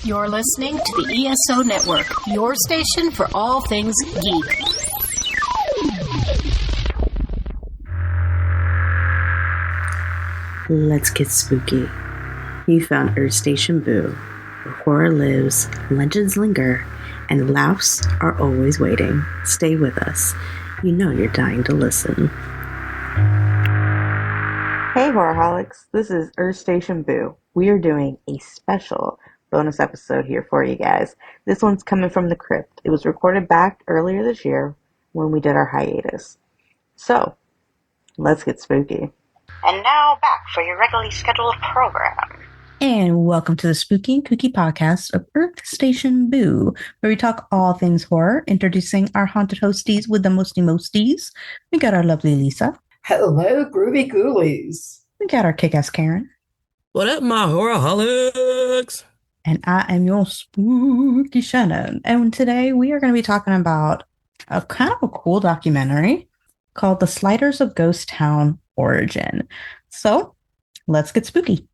You're listening to the ESO Network, your station for all things geek. Let's get spooky. You found Earth Station Boo, where horror lives, legends linger, and laughs are always waiting. Stay with us. You know you're dying to listen. Hey Horrorholics, this is Earth Station Boo. We are doing a special bonus episode here for you guys. This one's coming from the crypt. It was recorded back earlier this year when we did our hiatus. So, let's get spooky. And now back for your regularly scheduled program. And welcome to the Spooky and Kooky podcast of Earth Station Boo, where we talk all things horror, introducing our haunted hosties with the mosties. We got our lovely Lisa. Hello, groovy ghoulies. We got our kick-ass Karen. What up, my horrorholics? And I am your spooky Shannon. And today we are going to be talking about a kind of a cool documentary called The Sliders of Ghost Town Origin. So, let's get spooky.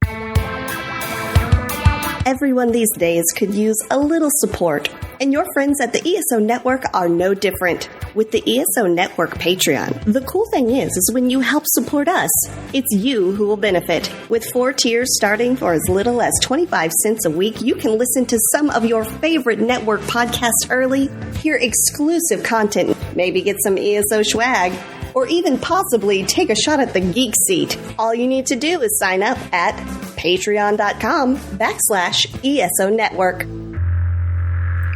Everyone these days could use a little support, and your friends at the ESO Network are no different. With the ESO Network Patreon, the cool thing is when you help support us, it's you who will benefit. With 4 tiers starting for as little as 25 cents a week, you can listen to some of your favorite network podcasts early, hear exclusive content, maybe get some ESO swag, or even possibly take a shot at the geek seat. All you need to do is sign up at patreon.com/ESO Network.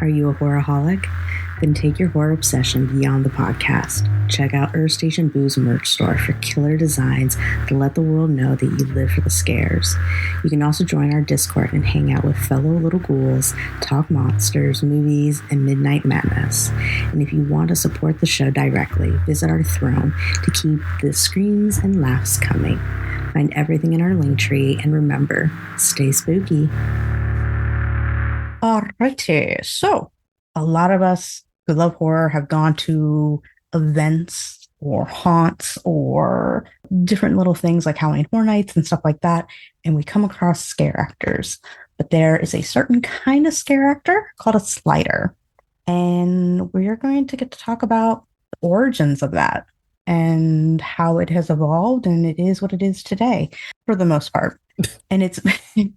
Are you a horrorholic? Then take your horror obsession beyond the podcast. Check out Earth Station Boo's merch store for killer designs to let the world know that you live for the scares. You can also join our Discord and hang out with fellow little ghouls, talk monsters, movies, and midnight madness. And if you want to support the show directly, visit our throne to keep the screams and laughs coming. Find everything in our link tree, and remember, stay spooky. Alrighty, so a lot of us who love horror have gone to events or haunts or different little things like Halloween Horror Nights and stuff like that, and we come across scare actors. But there is a certain kind of scare actor called a slider, and we're going to get to talk about the origins of that and how it has evolved, and it is what it is today for the most part. And it's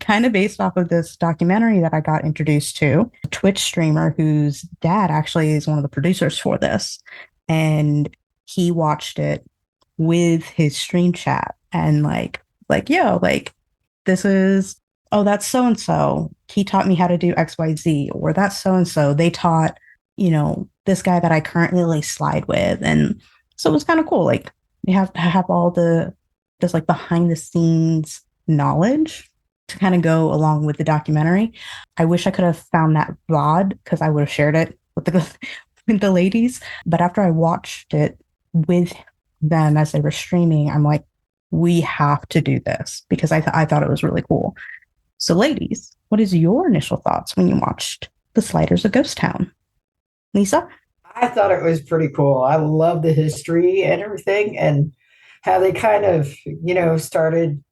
kind of based off of this documentary that I got introduced to, a Twitch streamer whose dad actually is one of the producers for this. And he watched it with his stream chat and yo, this is, oh, that's so-and-so. He taught me how to do XYZ, or that's so-and-so. They taught, this guy that I currently slide with. And so it was kind of cool. Like, you have to have all the just like behind the scenes knowledge to kind of go along with the documentary. I wish I could have found that VOD because I would have shared it with the ladies. But after I watched it with them as they were streaming, I'm like, we have to do this because I thought it was really cool. So ladies, what is your initial thoughts when you watched The Sliders of Ghost Town? Lisa? I thought it was pretty cool. I love the history and everything and how they kind of, started,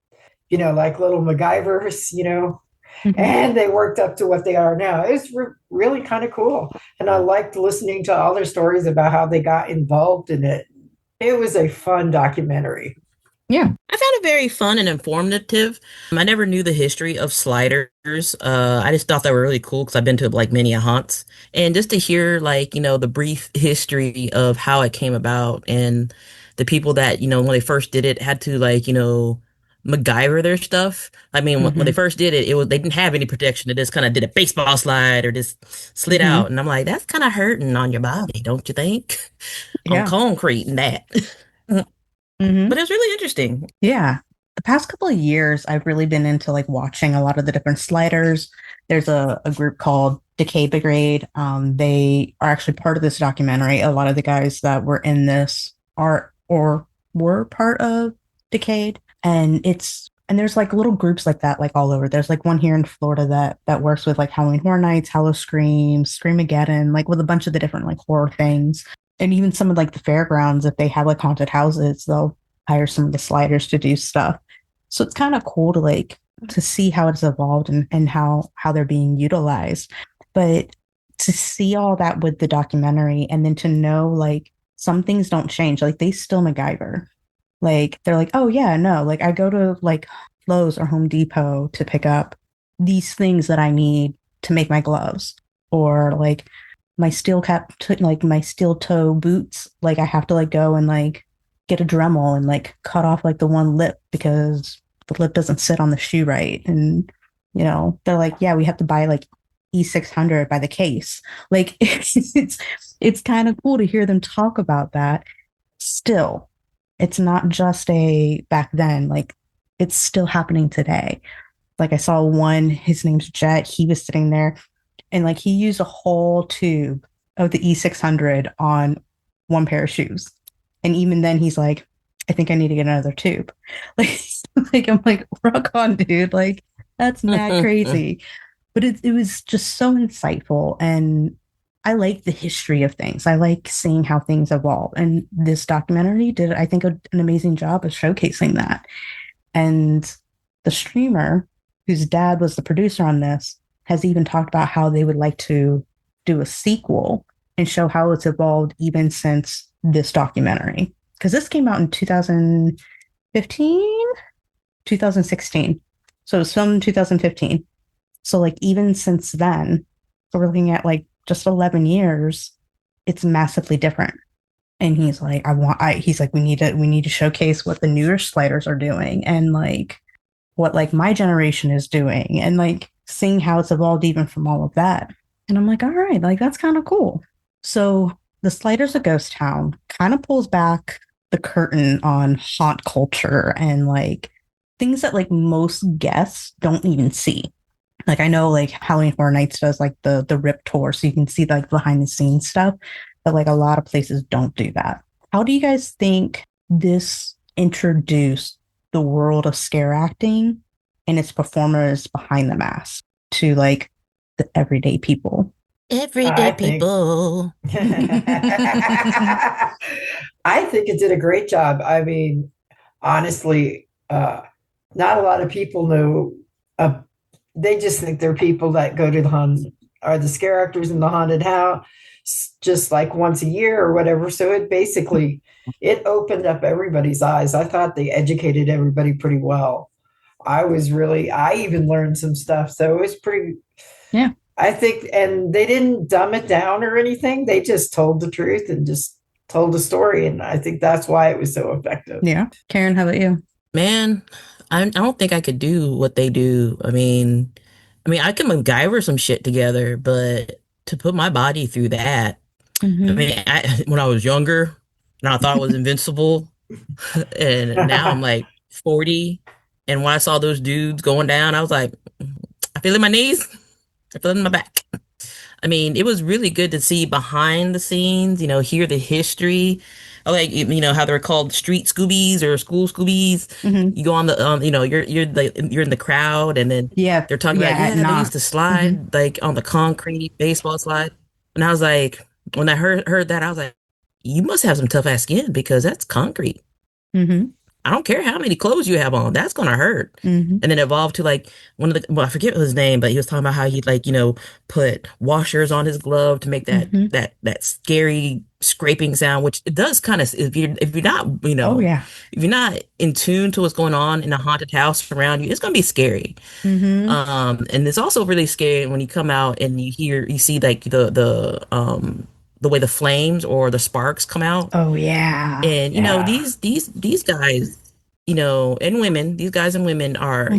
like little MacGyvers, Mm-hmm. and they worked up to what they are now. It was really kind of cool. And I liked listening to all their stories about how they got involved in it. It was a fun documentary. Yeah. I found it very fun and informative. I never knew the history of sliders. I just thought they were really cool because I've been to many haunts. And just to hear the brief history of how it came about and the people that, when they first did it had to MacGyver their stuff. I mean, when they first did it, they didn't have any protection. They just kind of did a baseball slide or just slid out. And I'm like, that's kind of hurting on your body, don't you think? Yeah. On concrete and that. But it was really interesting. Yeah. The past couple of years, I've really been into watching a lot of the different sliders. There's a group called Decay Brigade. They are actually part of this documentary. A lot of the guys that were in this are or were part of Decade. And there's little groups like that, all over. There's one here in Florida that works with Halloween Horror Nights, Hallow Scream, Screamageddon, with a bunch of the different horror things. And even some of the fairgrounds, if they have haunted houses, they'll hire some of the sliders to do stuff. So it's kind of cool to to see how it's evolved and how they're being utilized. But to see all that with the documentary and then to know like some things don't change, like they still MacGyver. Like they're like, oh yeah, no, like I go to like Lowe's or Home Depot to pick up these things that I need to make my gloves, or like like my steel toe boots. Like I have to like go and like get a Dremel and like cut off like the one lip because the lip doesn't sit on the shoe right. And they're like, yeah, we have to buy like E600 by the case. Like it's kind of cool to hear them talk about that. Still, it's not just a back then, like it's still happening today. Like I saw one, his name's Jet. He was sitting there and like he used a whole tube of the E600 on one pair of shoes. And even then he's like, I think I need to get another tube. Like I'm like, rock on, dude. Like that's mad crazy. But it was just so insightful. And I like the history of things. I like seeing how things evolve. And this documentary did, I think, an amazing job of showcasing that. And the streamer, whose dad was the producer on this, has even talked about how they would like to do a sequel and show how it's evolved even since this documentary. Because this came out in 2015, 2016. So it was filmed in 2015. So like even since then, so we're looking at like just 11 years, it's massively different. And he's like, he's like, we need to showcase what the newer sliders are doing and like what like my generation is doing and like seeing how it's evolved even from all of that. And I'm like, all right, like that's kind of cool. So the Sliders of Ghost Town kind of pulls back the curtain on haunt culture and like things that like most guests don't even see. Like I know like Halloween Horror Nights does like the RIP tour, so you can see like behind the scenes stuff, but like a lot of places don't do that. How do you guys think this introduced the world of scare acting and its performers behind the mask to like the everyday people? Everyday people. I think it did a great job. I mean, honestly, not a lot of people know. They just think they're people that go to the are the scare actors in the haunted house just like once a year or whatever. So it opened up everybody's eyes. I thought they educated everybody pretty well. I even learned some stuff. So it was pretty, yeah. I think, and they didn't dumb it down or anything. They just told the truth and just told the story. And I think that's why it was so effective. Yeah. Karen, how about you? Man, I don't think I could do what they do. I mean, I can MacGyver some shit together, but to put my body through that, Mm-hmm. I mean, when I was younger, and I thought I was invincible, and now I'm like 40, and when I saw those dudes going down, I was like, I feel it in my knees, I feel it in my back. I mean, it was really good to see behind the scenes, hear the history. Like, how they're called street Scoobies or school Scoobies. Mm-hmm. You go on the, you're in the crowd and then they're talking about, they used to slide like on the concrete baseball slide. And I was like, when I heard that, I was like, you must have some tough ass skin because that's concrete. Mm-hmm. I don't care how many clothes you have on, that's gonna hurt. Mm-hmm. And then evolved to like I forget his name, but he was talking about how he'd like, put washers on his glove to make that scary scraping sound, which it does kind of, if you're not, if you're not in tune to what's going on in a haunted house around you, it's gonna be scary. Mm-hmm. And it's also really scary when you come out and you see like the way the flames or the sparks come out. Oh yeah. And these guys, and women, these guys and women are,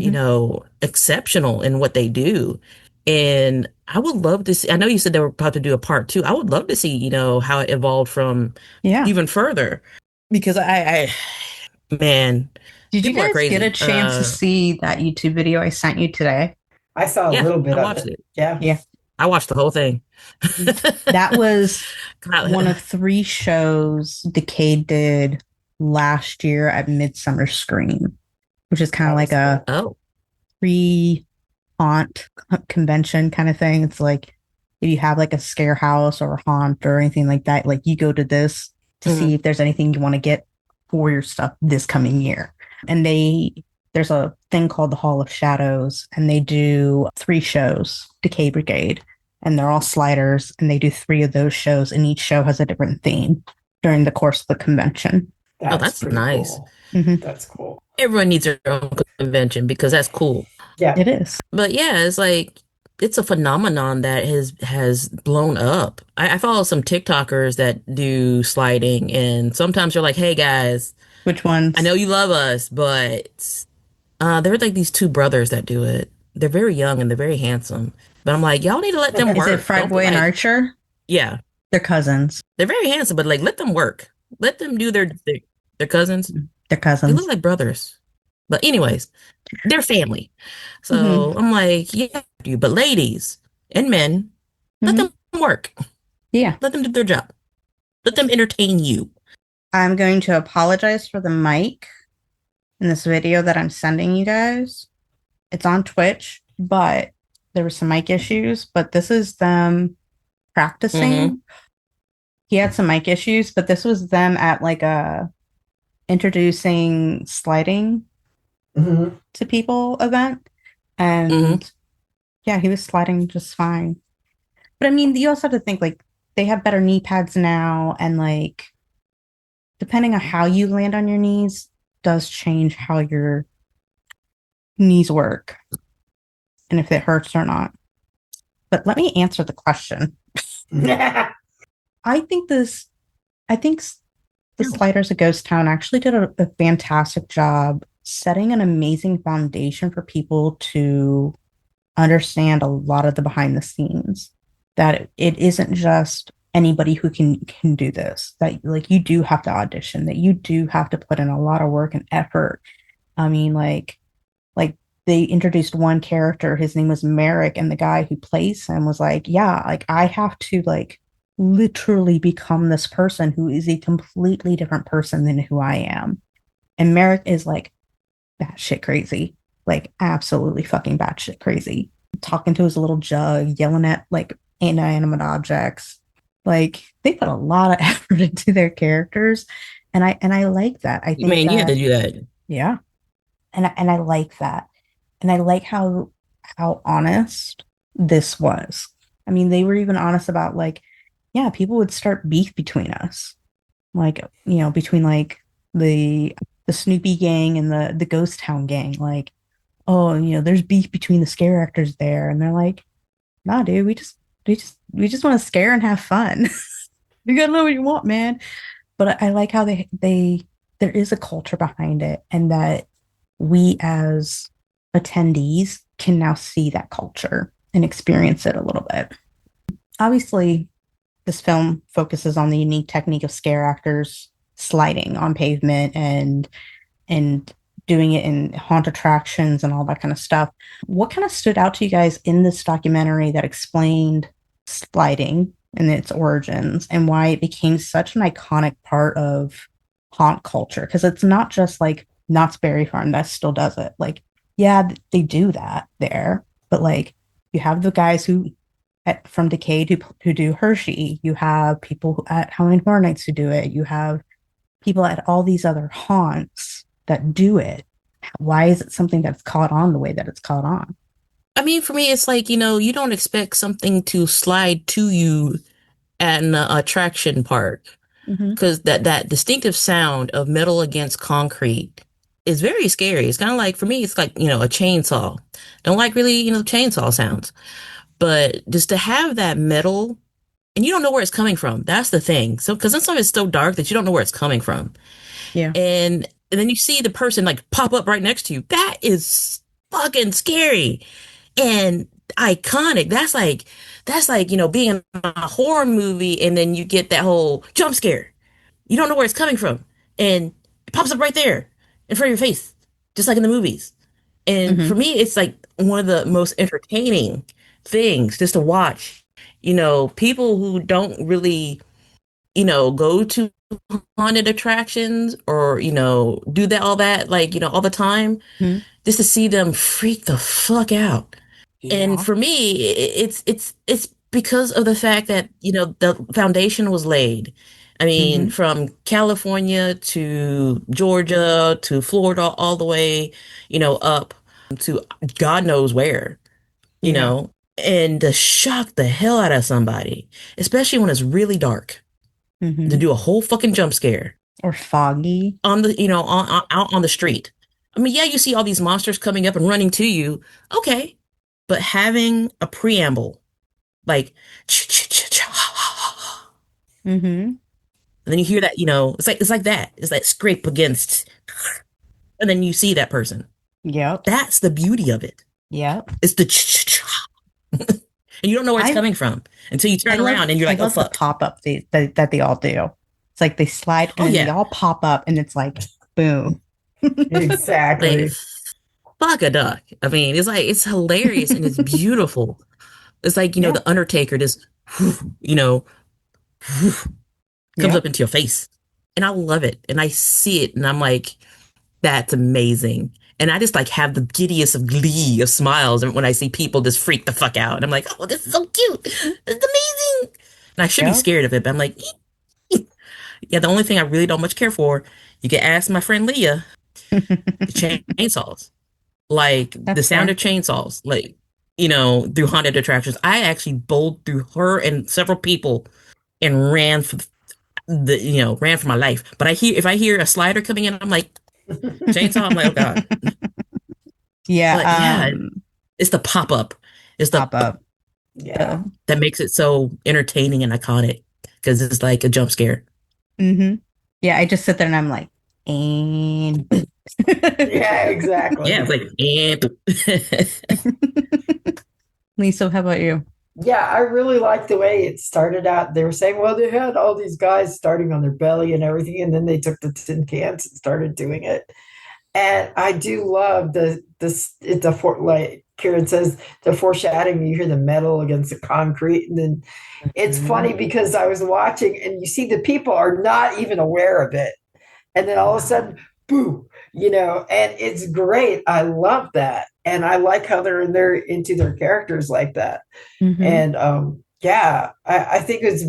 exceptional in what they do. And I would love to see, I know you said they were about to do a part 2. I would love to see, how it evolved from even further. Because man, did you guys get a chance to see that YouTube video I sent you today? I saw a little bit of it. Yeah. I watched the whole thing. That was one of 3 shows Decade did last year at Midsummer Scream, which is kind of like a pre-haunt convention kind of thing. It's like if you have like a scare house or a haunt or anything like that, like you go to this to see if there's anything you want to get for your stuff this coming year. And they there's a thing called the Hall of Shadows, and they do 3 shows, Decay Brigade, and they're all sliders, and they do 3 of those shows, and each show has a different theme during the course of the convention. That's pretty nice. cool. Mm-hmm. That's cool. Everyone needs their own convention because that's cool. Yeah. It is. But yeah, it's like it's a phenomenon that has blown up. I follow some TikTokers that do sliding, and sometimes you're like, "Hey guys, Which ones? I know you love us, but there are like these 2 brothers that do it. They're very young and they're very handsome. But I'm like, y'all need to let them work. Is it Don't be Boy and like- Archer? Yeah, They're cousins. they're very handsome, but like let them work. Let them do their cousins. They're They cousins. look like brothers. But anyways, they're family. So I'm like, yeah, you. But ladies and men, let them work. Yeah. Let them do their job. Let them entertain you. I'm going to apologize for the mic in this video that I'm sending you guys. It's on Twitch, but there were some mic issues, but this is them practicing. He had some mic issues, but this was them at like a introducing sliding to people event. And yeah, he was sliding just fine. But I mean, you also have to think like they have better knee pads now, and like depending on how you land on your knees does change how your knees work and if it hurts or not. But let me answer the question. I think the Sliders of Ghost Town actually did a fantastic job setting an amazing foundation for people to understand a lot of the behind the scenes, that it isn't just anybody who can do this, that like you do have to audition, that you do have to put in a lot of work and effort. I mean, like they introduced one character, his name was Merrick, and the guy who plays him was like, yeah, like I have to like literally become this person who is a completely different person than who I am. And Merrick is like batshit crazy, like absolutely fucking batshit crazy, talking to his little jug, yelling at like inanimate objects. Like they put a lot of effort into their characters, and I like that. I think you had to do that. Yeah, and I like that, and I like how honest this was. I mean, they were even honest about like, yeah, people would start beef between us, like between like the Snoopy gang and the Ghost Town gang. Like, oh, there's beef between the scare actors there, and they're like, nah, dude, we just want to scare and have fun. You gotta know what you want, man. But I like how they there is a culture behind it, and that we as attendees can now see that culture and experience it a little bit. Obviously, this film focuses on the unique technique of scare actors sliding on pavement and doing it in haunt attractions and all that kind of stuff. What kind of stood out to you guys in this documentary that explained sliding and its origins and why it became such an iconic part of haunt culture? Because it's not just like Knott's Berry Farm that still does it. Like, yeah, they do that there, but like you have the guys from Decade who do Hershey. You have people at Halloween Horror Nights who do it. You have people at all these other haunts that do it. Why is it something that's caught on the way that it's caught on? I mean, for me, it's like, you don't expect something to slide to you at an attraction park, because that distinctive sound of metal against concrete is very scary. It's kind of like, for me, it's like, a chainsaw. Don't like really, chainsaw sounds. But just to have that metal, and you don't know where it's coming from. That's the thing. So, because some of it's so dark that you don't know where it's coming from. Yeah. And then you see the person like pop up right next to you. That is fucking scary and iconic. That's like, being in a horror movie and then you get that whole jump scare. You don't know where it's coming from. And it pops up right there in front of your face, just like in the movies. And for me, it's like one of the most entertaining things just to watch. People who don't really, go to haunted attractions or, do all that, like, all the time, just to see them freak the fuck out. Yeah. And for me, it's because of the fact that, the foundation was laid. I mean, from California to Georgia to Florida, all the way, up to God knows where, Yeah. and to shock the hell out of somebody, especially when it's really dark, to Mm-hmm. do a whole fucking jump scare Or foggy. on the, out on the street. I mean, yeah, you see all these monsters coming up and running to you. Okay. But having a preamble, like, Mm-hmm. and then you hear that, it's like that. It's that scrape against, and then you see that person. Yep. That's the beauty of it. Yep. It's the and you don't know where it's I coming from until you I turn love around and you're I like, oh love the fuck. pop up that they all do. It's like they slide Oh and then they yeah. all pop up and it's like boom. Exactly. Like fuck a duck. I mean, it's hilarious and it's beautiful. It's like, Yeah. the Undertaker just you know, comes Yeah. up into your face. And I love it. And I see it and I'm like, that's amazing. And I just like have the giddiest of glee of smiles when I see people just freak the fuck out. And I'm like, oh, this is so cute. This is amazing. And I should be Yeah. scared of it, but I'm like, yeah, the only thing I really don't much care for, you can ask my friend Leah, chainsaws. Like the That's sound fair. of chainsaws, like, through haunted attractions. I actually bowled through her and several people and ran for my life. But if I hear a slider coming in, I'm like, chainsaw, I'm like, oh God. Yeah. But yeah, it's the pop up. It's the Pop up. Yeah. that makes it so entertaining and iconic because it's like a jump scare. Mm-hmm. Yeah, I just sit there and I'm like, and Yeah, exactly. Yeah, it's like Lisa, how about you? Yeah, I really like the way it started out. They were saying, well, they had all these guys starting on their belly and everything, and then they took the tin cans and started doing it. And I do love like Kieran says, the foreshadowing. You hear the metal against the concrete, and then it's funny because I was watching, and you see the people are not even aware of it, and then all of a sudden, boo, and it's great. I love that, and I like how they're into their characters like that. Mm-hmm. And yeah, I think it's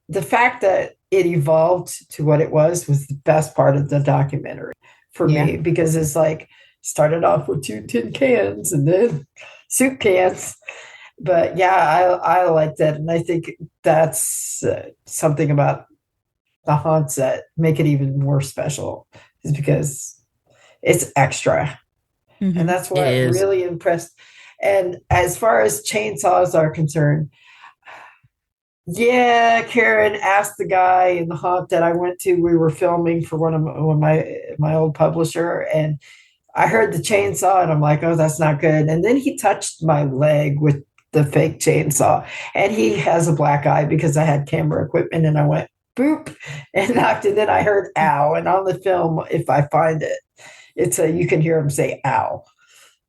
the fact that it evolved to what it was the best part of the documentary for Yeah. me, because it's like started off with 2 tin cans and then soup cans. But yeah, I like that, and I think that's something about the haunts that make it even more special, is because it's extra. Mm-hmm. And that's It what is. really impressed. And as far as chainsaws are concerned, yeah, Karen asked the guy in the haunt that I went to. We were filming for one of my old publisher, and I heard the chainsaw, and I'm like, oh, that's not good. And then he touched my leg with the fake chainsaw, and he has a black eye because I had camera equipment, and I went boop and knocked, and then I heard ow. And on the film, if I find it, you can hear him say ow.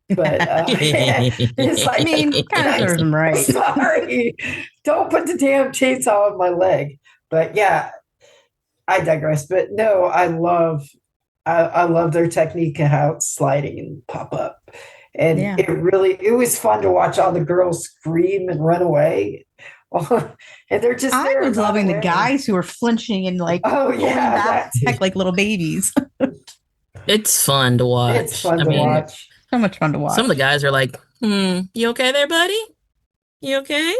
But it's I like, mean, kind of serves them right. sorry, don't put the damn chainsaw on my leg. But yeah, I digress. But no, I love their technique and how it's sliding and pop up. And Yeah. it was fun to watch all the girls scream and run away. And they're just I there, was not loving the aware. guys who were flinching and like Oh, pulling yeah, back that too. like little babies. It's fun to watch. It's fun I to mean, watch. So much fun to watch. some of the guys are like, you okay there, buddy? You okay?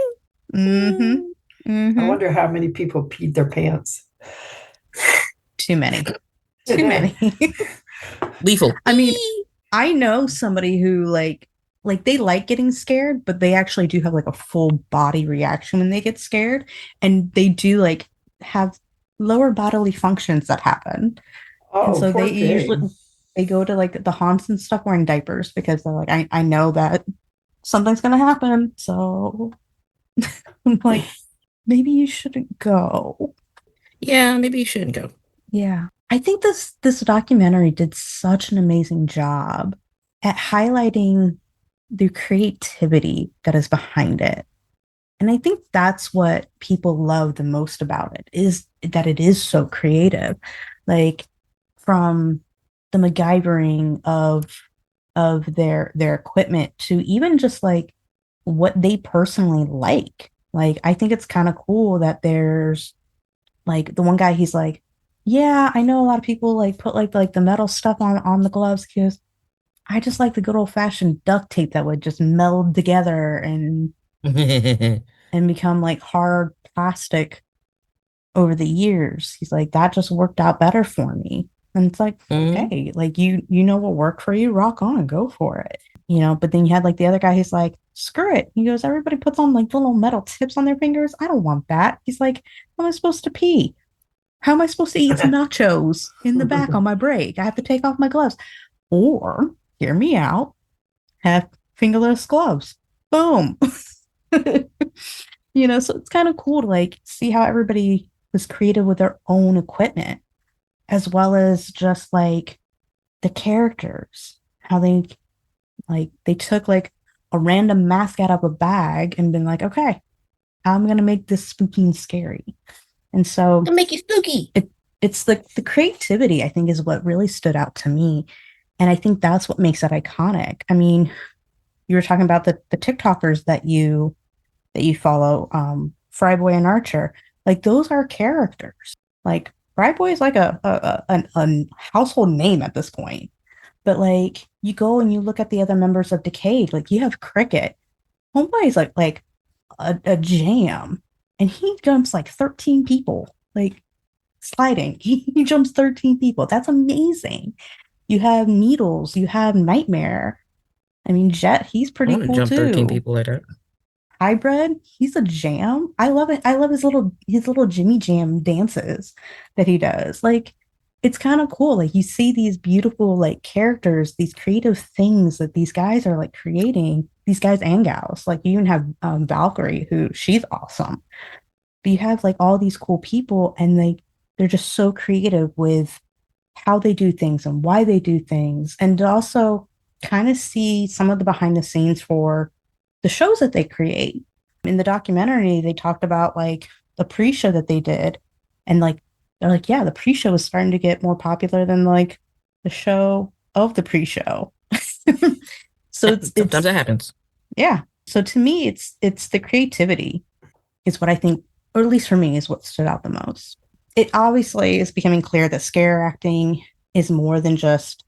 Mm-hmm. Mm-hmm. I wonder how many people peed their pants. Too many. Too many. Lethal. I mean, I know somebody who like they like getting scared, but they actually do have like a full body reaction when they get scared, and they do like have lower bodily functions that happen. Oh, And so poor they usually thing. they go to like the haunts and stuff wearing diapers because they're like, I know that something's gonna happen. So I'm like, maybe you shouldn't go. Yeah, maybe you shouldn't go. Yeah. I think this documentary did such an amazing job at highlighting the creativity that is behind it. And I think that's what people love the most about it, is that it is so creative. Like from the MacGyvering of their equipment to even just like what they personally like. Like I think it's kind of cool that there's Like the one guy, he's like, yeah, I know a lot of people like put like the metal stuff on the gloves. He goes, I just like the good old fashioned duct tape that would just meld together and become like hard plastic over the years. He's like, that just worked out better for me. And it's like, Mhm. hey, like you know what worked for you, rock on, go for it. But then you had like the other guy, he's like, screw it. He goes, everybody puts on like little metal tips on their fingers. I don't want that. He's like, how am I supposed to pee? How am I supposed to eat nachos in the back on my break? I have to take off my gloves. Or, hear me out, have fingerless gloves. Boom. So it's kind of cool to like see how everybody was creative with their own equipment, as well as just like the characters, how they took like a random mask out of a bag and been like, okay, how am I gonna make this spooky and scary? And so To make it spooky. it's the creativity, I think, is what really stood out to me. And I think that's what makes it iconic. I mean, you were talking about the TikTokers that you follow, Fryboy and Archer. Like those are characters. Like Fryboy is like a household name at this point. But like you go and you look at the other members of Decade, like you have Cricket. Homeboy is like a jam, and he jumps like 13 people, like sliding. He jumps 13 people. That's amazing. You have Needles. You have Nightmare. I mean, Jet, he's I pretty want to cool jump 13 too. people like that. Hybrid, he's a jam. I love it. I love his little Jimmy Jam dances that he does. Like it's kind of cool. Like you see these beautiful like characters, these creative things that these guys are like creating, these guys and gals. Like you even have Valkyrie, who she's awesome. But you have like all these cool people and they're just so creative with how they do things and why they do things. And to also kind of see some of the behind the scenes for the shows that they create. In the documentary, they talked about like the pre-show that they did. And like they're like, yeah, the pre-show is starting to get more popular than like the show of the pre-show. So Sometimes it's that happens. yeah. So to me, it's the creativity is what I think, or at least for me, is what stood out the most. It obviously is becoming clear that scare acting is more than just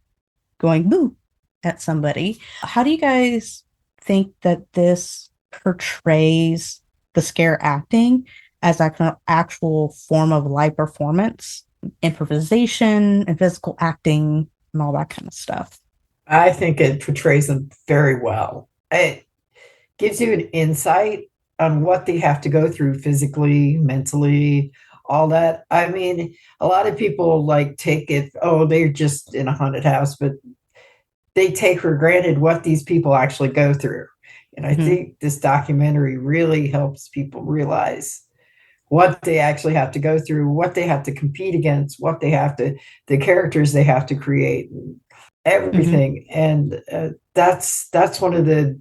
going boo at somebody. How do you guys think that this portrays the scare acting as an actual form of live performance, improvisation, and physical acting, and all that kind of stuff? I think it portrays them very well. It gives you an insight on what they have to go through physically, mentally, all that. I mean, a lot of people like take it, oh, they're just in a haunted house, but they take for granted what these people actually go through. And I Mm-hmm. think this documentary really helps people realize what they actually have to go through, what they have to compete against, the characters they have to create, Mm-hmm. everything. And that's one of the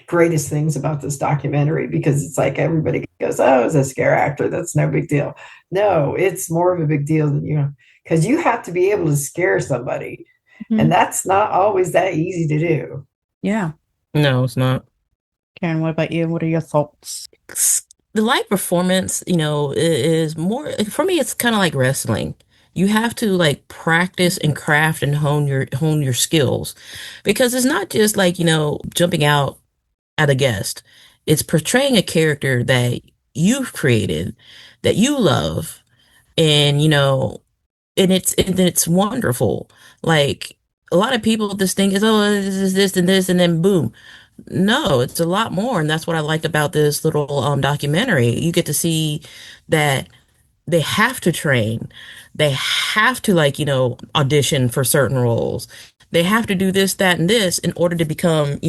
greatest things about this documentary because it's like everybody goes, "Oh, it's a scare actor. That's no big deal." No, it's more of a big deal than because you have to be able to scare somebody, and Mm-hmm. that's not always that easy to do. Yeah. No, it's not. Karen, what about you? What are your thoughts? The live performance, is more for me. It's kind of like wrestling. You have to like practice and craft and hone your skills because it's not just like, jumping out at a guest. It's portraying a character that you've created, that you love, and and it's wonderful. Like a lot of people just think is, oh, this is this and this and then boom. No, it's a lot more, and that's what I liked about this little documentary. You get to see that they have to train. They have to like, audition for certain roles. They have to do this, that, and this in order to become,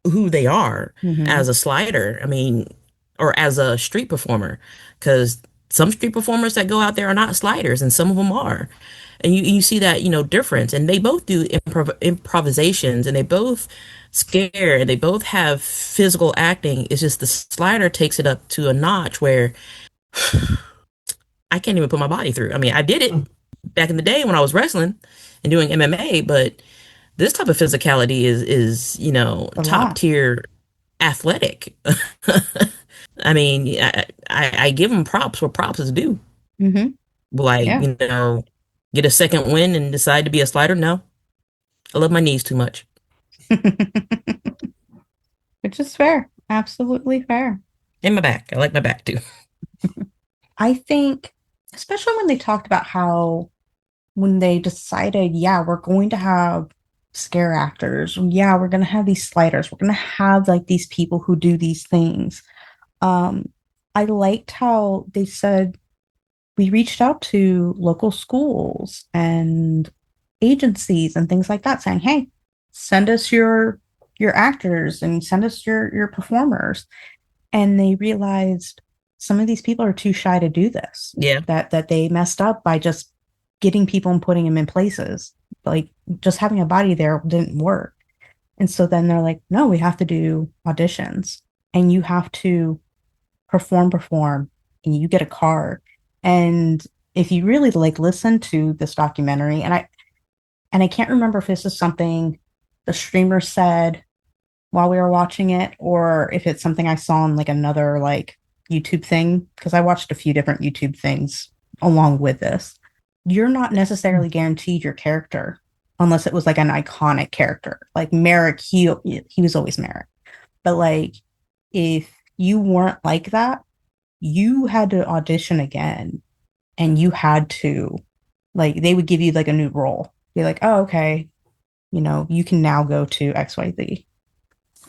who they are Mm-hmm. as a slider. I mean, or as a street performer, because some street performers that go out there are not sliders, and some of them are. And you see that, difference. And they both do improvisations, and they both scare, and they both have physical acting. It's just the slider takes it up to a notch where I can't even put my body through. I mean, I did it back in the day when I was wrestling and doing MMA, but this type of physicality is A top lot. tier athletic. I mean, I give them props where props is due. Mm-hmm. Like, Yeah. get a second win and decide to be a slider? No. I love my knees too much. Which is fair. Absolutely fair. And my back. I like my back too. I think, especially when they talked about how when they decided, yeah, we're going to have scare actors, yeah, we're going to have these sliders, we're going to have like these people who do these things. Um, I liked how they said we reached out to local schools and agencies and things like that, saying, "Hey, send us your actors and send us your performers." And they realized some of these people are too shy to do this. Yeah. That they messed up by just getting people and putting them in places. Like just having a body there didn't work. And so then they're like, no, we have to do auditions and you have to perform, and you get a card. And if you really like listen to this documentary, and I can't remember if this is something the streamer said while we were watching it, or if it's something I saw on like another like YouTube thing, because I watched a few different YouTube things along with this. You're not necessarily guaranteed your character unless it was like an iconic character. Like Merrick, he was always Merrick. But like if you weren't like that, you had to audition again and you had to like they would give you like a new role. Be like, oh, okay, you can now go to XYZ.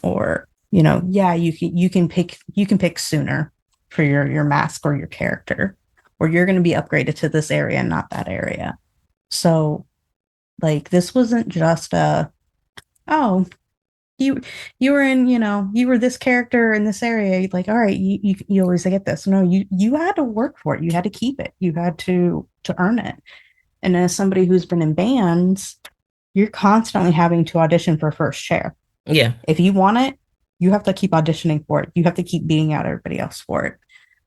Or, yeah, you can pick sooner for your mask or your character. Or you're gonna be upgraded to this area and not that area. So like this wasn't just oh, you you were in, you were this character in this area, like, all right, you always get this. No, you had to work for it. You had to keep it. You had to earn it. And as somebody who's been in bands, you're constantly having to audition for first chair. Yeah. If you want it, you have to keep auditioning for it. You have to keep beating out everybody else for it.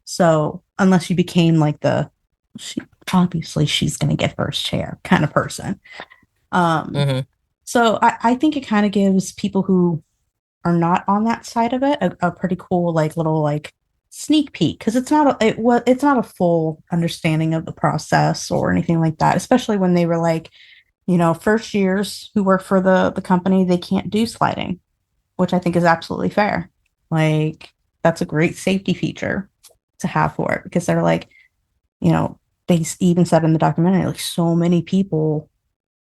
So unless you became like obviously she's going to get first chair kind of person. Mm-hmm. So I think it kind of gives people who are not on that side of it a pretty cool like little like sneak peek, because it's not a full understanding of the process or anything like that, especially when they were like, first years who work for the company, they can't do sliding, which I think is absolutely fair. Like that's a great safety feature to have for it, because they're like, they even said in the documentary, like so many people,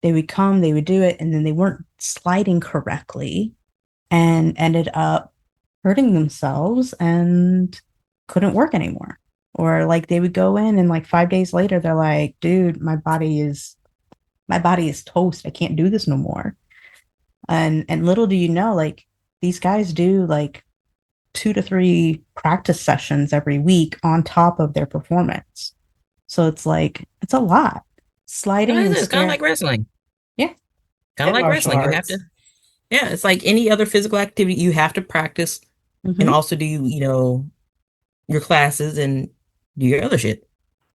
they would come, they would do it, and then they weren't sliding correctly and ended up hurting themselves and couldn't work anymore. Or like they would go in and like 5 days later, they're like, dude, my body is toast. I can't do this no more. And little do you know, like these guys do like 2 to 3 practice sessions every week on top of their performance. So it's like it's a lot. Sliding and It's kind of like wrestling. Yeah. Kind of like wrestling. You have to, yeah, it's like any other physical activity. You have to practice and also do, your classes and do your other shit.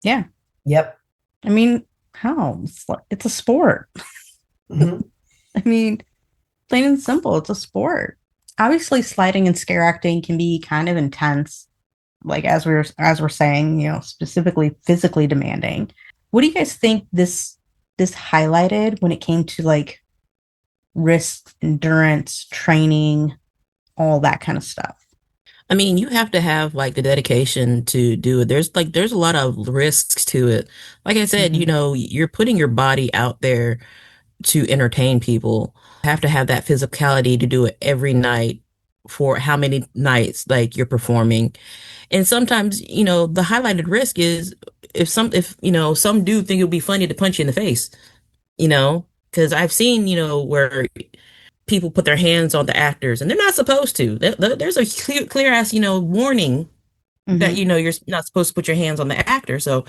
Yeah. Yep. I mean, how? It's a sport. Mm-hmm. I mean, plain and simple, it's a sport. Obviously, sliding and scare acting can be kind of intense, like as we're saying, specifically physically demanding. What do you guys think this highlighted when it came to like risk, endurance, training, all that kind of stuff? I mean, you have to have like the dedication to do it. There's a lot of risks to it. Like I said, you're putting your body out there to entertain people. You have to have that physicality to do it every night for how many nights like you're performing. And sometimes, the highlighted risk is if some dude think it would be funny to punch you in the face, because I've seen, where people put their hands on the actors and they're not supposed to. There's a clear ass, warning that, you're not supposed to put your hands on the actor. So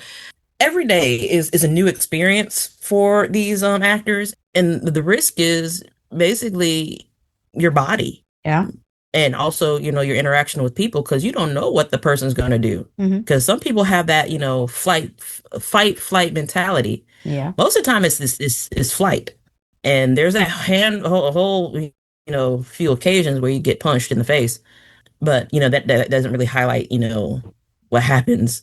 every day is a new experience for these actors. And the risk is basically your body. Yeah. And also, your interaction with people, because you don't know what the person's going to do. Because some people have that, flight mentality. Yeah. Most of the time it's flight. And there's a whole, few occasions where you get punched in the face. But, that doesn't really highlight, what happens.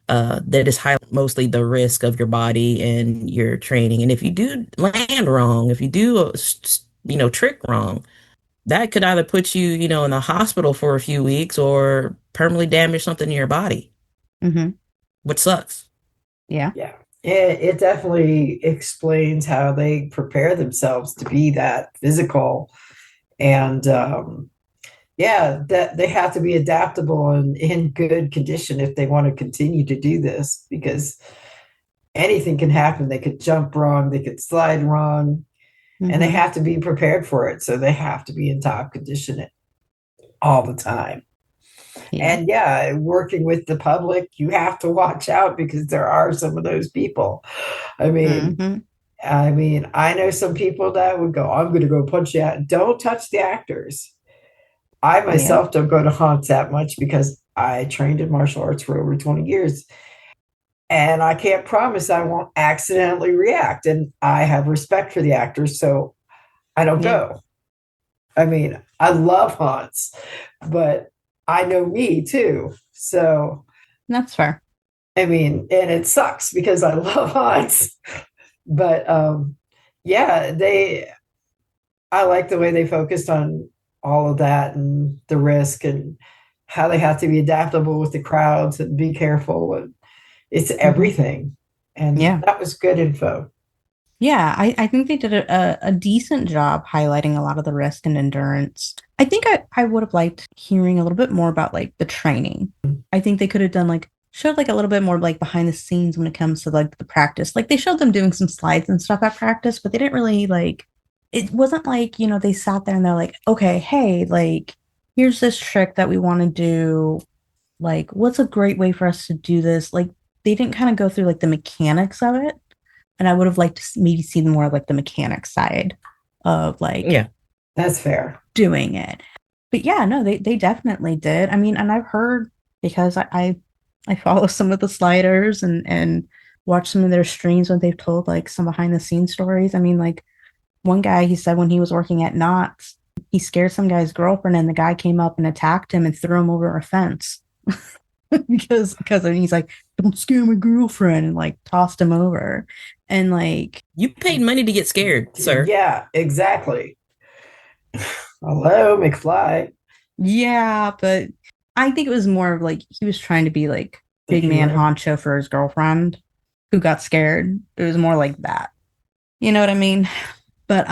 that is highlight mostly the risk of your body and your training. And if you do land wrong, if you do, trick wrong, that could either put you, in the hospital for a few weeks or permanently damage something in your body, which sucks. Yeah. Yeah. It definitely explains how they prepare themselves to be that physical. And that they have to be adaptable and in good condition if they want to continue to do this, because anything can happen. They could jump wrong, they could slide wrong, and they have to be prepared for it. So they have to be in top condition all the time. Yeah. And working with the public, you have to watch out because there are some of those people. I mean, I know some people that would go, I'm going to go punch you out. Don't touch the actors. I myself don't go to haunts that much because I trained in martial arts for over 20 years. And I can't promise I won't accidentally react. And I have respect for the actors, so I don't go. I mean, I love haunts, but I know me too. So that's fair. I mean, and it sucks because I love haunts. But I like the way they focused on all of that and the risk and how they have to be adaptable with the crowds and be careful. And it's everything. And that was good info. Yeah, I think they did a decent job highlighting a lot of the risk and endurance. I think I would have liked hearing a little bit more about like the training. I think they could have done showed like a little bit more like behind the scenes when it comes to like the practice. Like they showed them doing some slides and stuff at practice, but they didn't really it wasn't like, they sat there and they're like, okay, hey, like, here's this trick that we want to do. Like, what's a great way for us to do this? Like, they didn't kind of go through like the mechanics of it. And I would have liked to maybe see more of like the mechanics side of that's fair, doing it. But yeah, no, they definitely did. I mean, and I've heard, because I follow some of the sliders and watch some of their streams when they've told like some behind the scenes stories. I mean, like one guy, he said when he was working at Knott's, he scared some guy's girlfriend and the guy came up and attacked him and threw him over a fence. because he's like, don't scare my girlfriend, and like tossed him over. And like, you paid money to get scared, sir. Yeah, exactly. Hello, McFly. Yeah, but I think it was more of like he was trying to be like big man honcho for his girlfriend who got scared. It was more like that. You know what I mean? But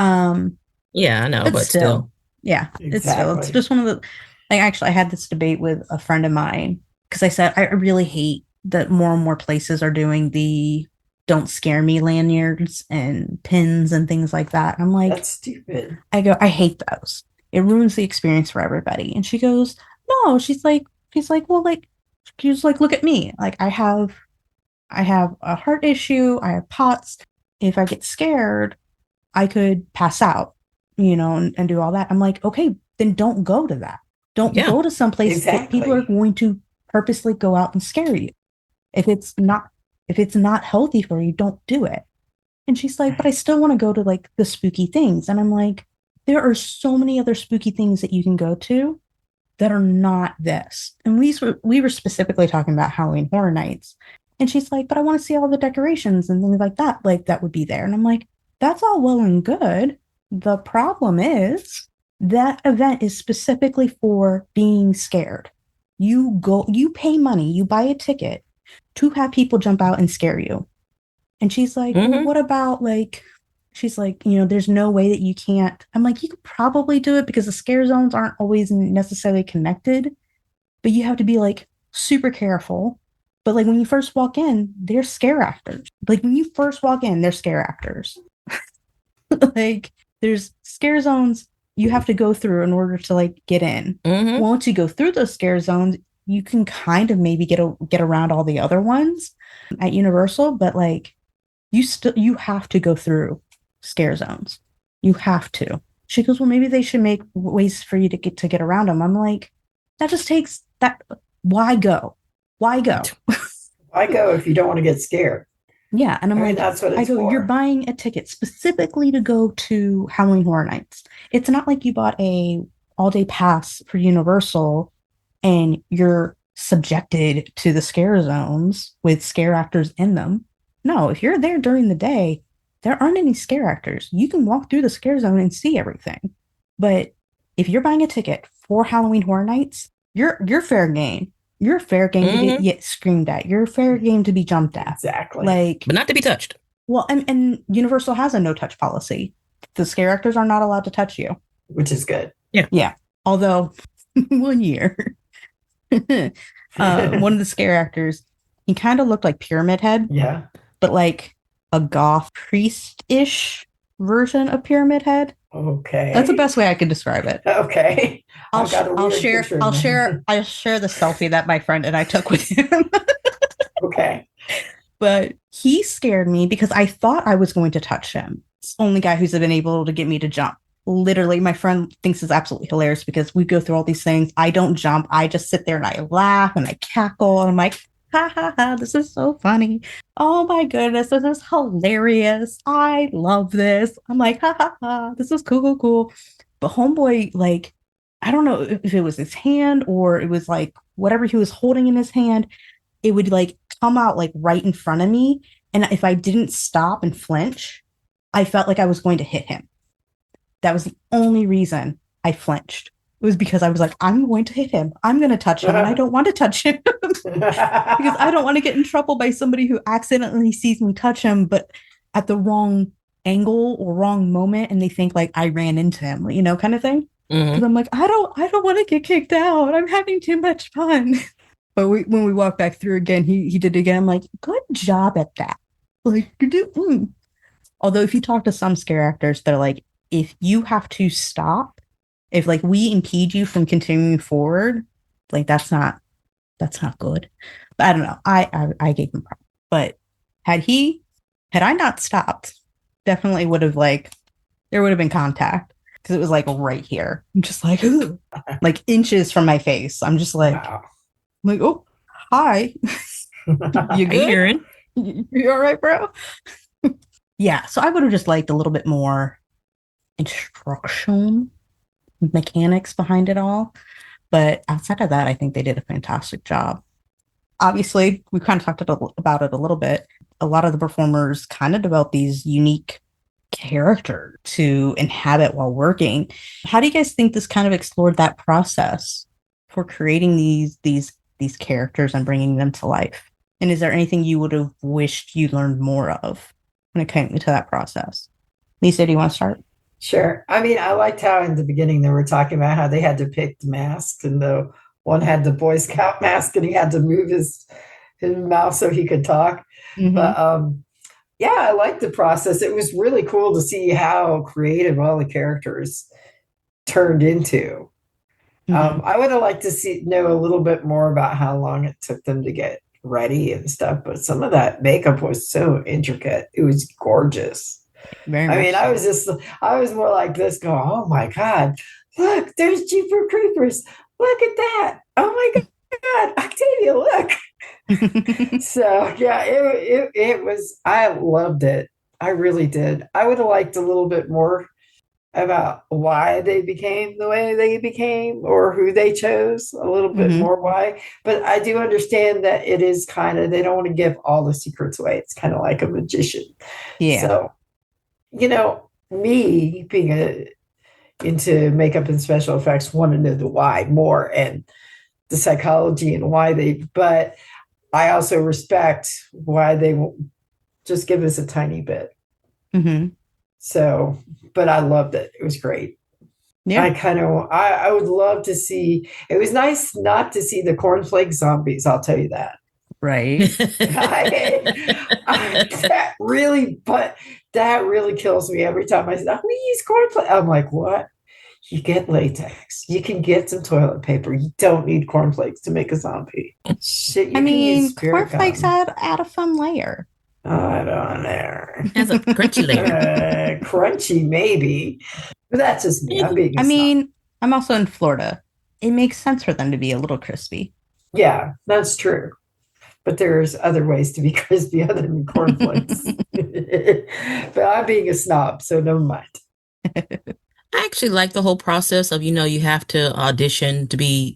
yeah, I know, but still. Yeah, exactly. It's just one of the actually I had this debate with a friend of mine because I said I really hate that more and more places are doing the don't scare me lanyards and pins and things like that. And I'm like, that's stupid. I go, I hate those. It ruins the experience for everybody. And she goes, no, she's like, well, like, she's like, look at me. Like I have a heart issue. I have POTS. If I get scared, I could pass out, and do all that. I'm like, okay, then don't go to that. Don't go to some place that people are going to purposely go out and scare you. If it's not healthy for you, don't do it. And she's like, but I still want to go to like the spooky things. And I'm like, there are so many other spooky things that you can go to that are not this. And we were specifically talking about Halloween Horror Nights. And she's like, but I want to see all the decorations and things like that would be there. And I'm like, that's all well and good. The problem is that event is specifically for being scared. You pay money, you buy a ticket to have people jump out and scare you. And she's like, well, what about she's like, there's no way that you can't. I'm like, you could probably do it because the scare zones aren't always necessarily connected, but you have to be like super careful. But like when you first walk in, they're scare actors. Like when you first walk in, they're scare actors. Like there's scare zones you have to go through in order to like get in. Once you go through those scare zones, you can kind of maybe get around all the other ones at Universal, but like you have to go through scare zones. You have to. She goes, well, maybe they should make ways for you to get around them. I'm like, that just takes that. Why go? Why go? Why go if you don't want to get scared? Yeah, and I'm like, that's what it's for. You're buying a ticket specifically to go to Halloween Horror Nights. It's not like you bought a all-day pass for Universal and you're subjected to the scare zones with scare actors in them. No, if you're there during the day, there aren't any scare actors. You can walk through the scare zone and see everything. But if you're buying a ticket for Halloween Horror Nights, you're fair game. You're fair game to get screamed at. You're fair game to be jumped at. Exactly. Like, but not to be touched. Well, and Universal has a no touch policy. The scare actors are not allowed to touch you, which is good. Yeah. Although one year, one of the scare actors, he kind of looked like Pyramid Head. Yeah. But like a goth priest-ish version of Pyramid Head. Okay. That's the best way I could describe it. Okay. I'll share the selfie that my friend and I took with him. Okay. But he scared me because I thought I was going to touch him. It's the only guy who's been able to get me to jump. Literally, my friend thinks it's absolutely hilarious because we go through all these things. I don't jump. I just sit there and I laugh and I cackle. And I'm like, ha ha ha, this is so funny. Oh my goodness, this is hilarious. I love this. I'm like, ha ha ha, this is cool. But homeboy, like, I don't know if it was his hand or it was like whatever he was holding in his hand, it would like come out like right in front of me. And if I didn't stop and flinch, I felt like I was going to hit him. That was the only reason I flinched. It was because I was like, I'm going to hit him. I'm going to touch him. And I don't want to touch him because I don't want to get in trouble by somebody who accidentally sees me touch him, but at the wrong angle or wrong moment. And they think like I ran into him, you know, kind of thing. Because I'm like, I don't want to get kicked out. I'm having too much fun. But when we walked back through again, he did it again. I'm like, good job at that. Like, you do. Although if you talk to some scare actors, they're like, if you have to stop, if like we impede you from continuing forward, like that's not good. But I don't know. I gave him props. But had I not stopped, definitely would have like there would have been contact because it was like right here. I'm just like, ooh, like inches from my face. I'm just like, wow. I'm like, oh, hi. You good? Aaron? You all right, bro? Yeah. So I would have just liked a little bit more instruction mechanics behind it all. But outside of that, I think they did a fantastic job. Obviously, we kind of talked about it a little bit. A lot of the performers kind of developed these unique characters to inhabit while working. How do you guys think this kind of explored that process for creating these characters and bringing them to life? And is there anything you would have wished you learned more of when it came to that process? Lisa, do you want to start? Sure. I mean, I liked how in the beginning they were talking about how they had to pick the mask, and the one had the Boy Scout mask, and he had to move his mouth so he could talk. But yeah, I liked the process. It was really cool to see how creative all the characters turned into. I would have liked to know a little bit more about how long it took them to get ready and stuff, but some of that makeup was so intricate. It was gorgeous. I mean, I was more like this going, oh my God, look, there's Jeepers Creepers. Look at that. Oh my God, Octavia, look. So yeah, it was, I loved it. I really did. I would have liked a little bit more about why they became the way they became or who they chose, a little bit more why. But I do understand that it is kind of, they don't want to give all the secrets away. It's kind of like a magician. Yeah. So, you know, me being into makeup and special effects, want to know the why more and the psychology and why but I also respect why they won't just give us a tiny bit. So, but I loved it. It was great. Yeah. I would love to see, it was nice not to see the cornflake zombies. I'll tell you that. Right. That really kills me every time I say, we use cornflake. I'm like, what? You get latex. You can get some toilet paper. You don't need cornflakes to make a zombie. Shit, I mean, cornflakes add a fun layer. I don't know. Has a crunchy layer. Crunchy, maybe. But that's just me. I'm also in Florida. It makes sense for them to be a little crispy. Yeah, that's true. But there's other ways to be crispy other than cornflakes. But I'm being a snob, so never mind. I actually like the whole process of, you have to audition to be,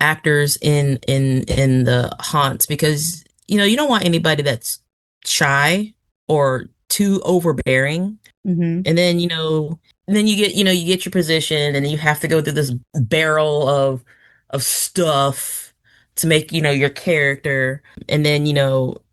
actors in the haunts, because you don't want anybody that's shy or too overbearing. Mm-hmm. And then you get your position, and you have to go through this barrel of stuff to make your character. And then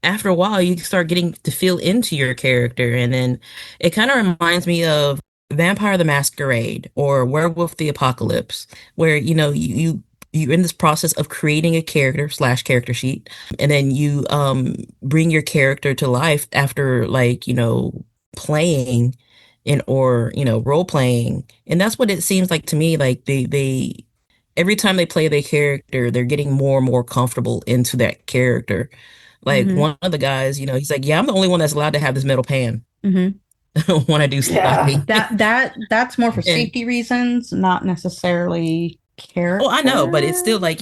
after a while you start getting to feel into your character, and then it kind of reminds me of Vampire the Masquerade or Werewolf the Apocalypse, where you're in this process of creating a character slash character sheet, and then you bring your character to life after, like, playing or role playing. And that's what it seems like to me. Like they every time they play their character, they're getting more and more comfortable into that character. Like Mm-hmm. one of the guys, he's like, yeah, I'm the only one that's allowed to have this metal pan Mm-hmm. when I do sliding. That's more for And safety reasons, not necessarily character. oh, I know, but it's still like,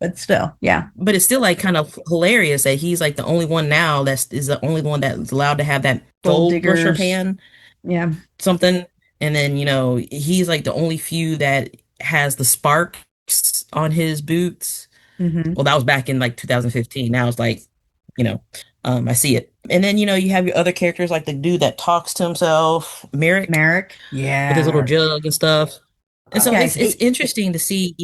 but still, yeah. but it's still like kind of hilarious that he's like the only one now is the only one that's allowed to have that Gold gold rusher diggers. pan Yeah. something. And then, he's like the only few that has the sparks on his boots. Mm-hmm. Well, that was back in like 2015. Now it's like, you know, I see it. And then, you have your other characters like the dude that talks to himself, Merrick, with his little Yeah. jug and stuff. And so Yeah, it's interesting to see,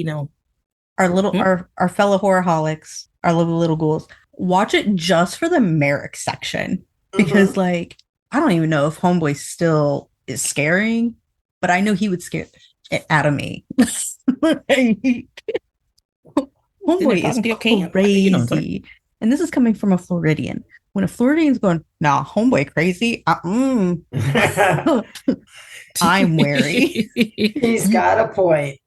our little Hmm? our fellow horrorholics, our little ghouls, watch it just for the Merrick section. Because like, I don't even know if Homeboy still is scaring, but I know he would scare it out of me. Homeboy is crazy. And this is coming from a Floridian. When a Floridian's going, nah, Homeboy crazy, I'm wary. He's got a point.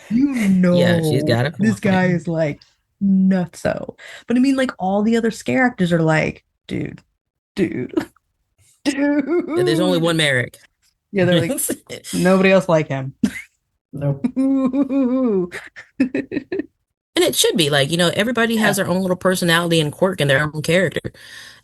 Yeah, she's got a This point. guy is like nutso. But I mean, like, all the other scare actors are like, dude. Yeah, there's only one Merrick. Yeah, they're like, nobody else like him. Nope. And it should be like, everybody has their own little personality and quirk and their own character.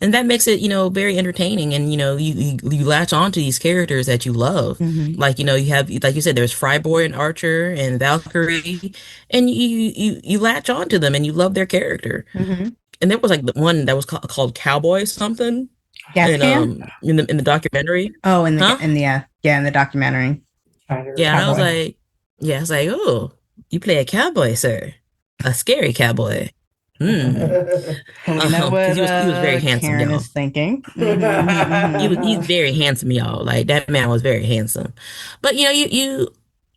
And that makes it, very entertaining. And, you latch onto these characters that you love. Mhm. Like, you have, like you said, there's Fryboy and Archer and Valkyrie, and you latch onto them and you love their character. Mhm. And there was like the one that was called Cowboy something. Gas And, can? in the documentary. Oh, in the Huh? in the documentary. Yeah, and I was Cowboy. like, oh, you play a cowboy, sir. A scary cowboy. We know what 'cause he was very handsome, Karen y'all. is thinking. He's very handsome, y'all. Like that man was very handsome. But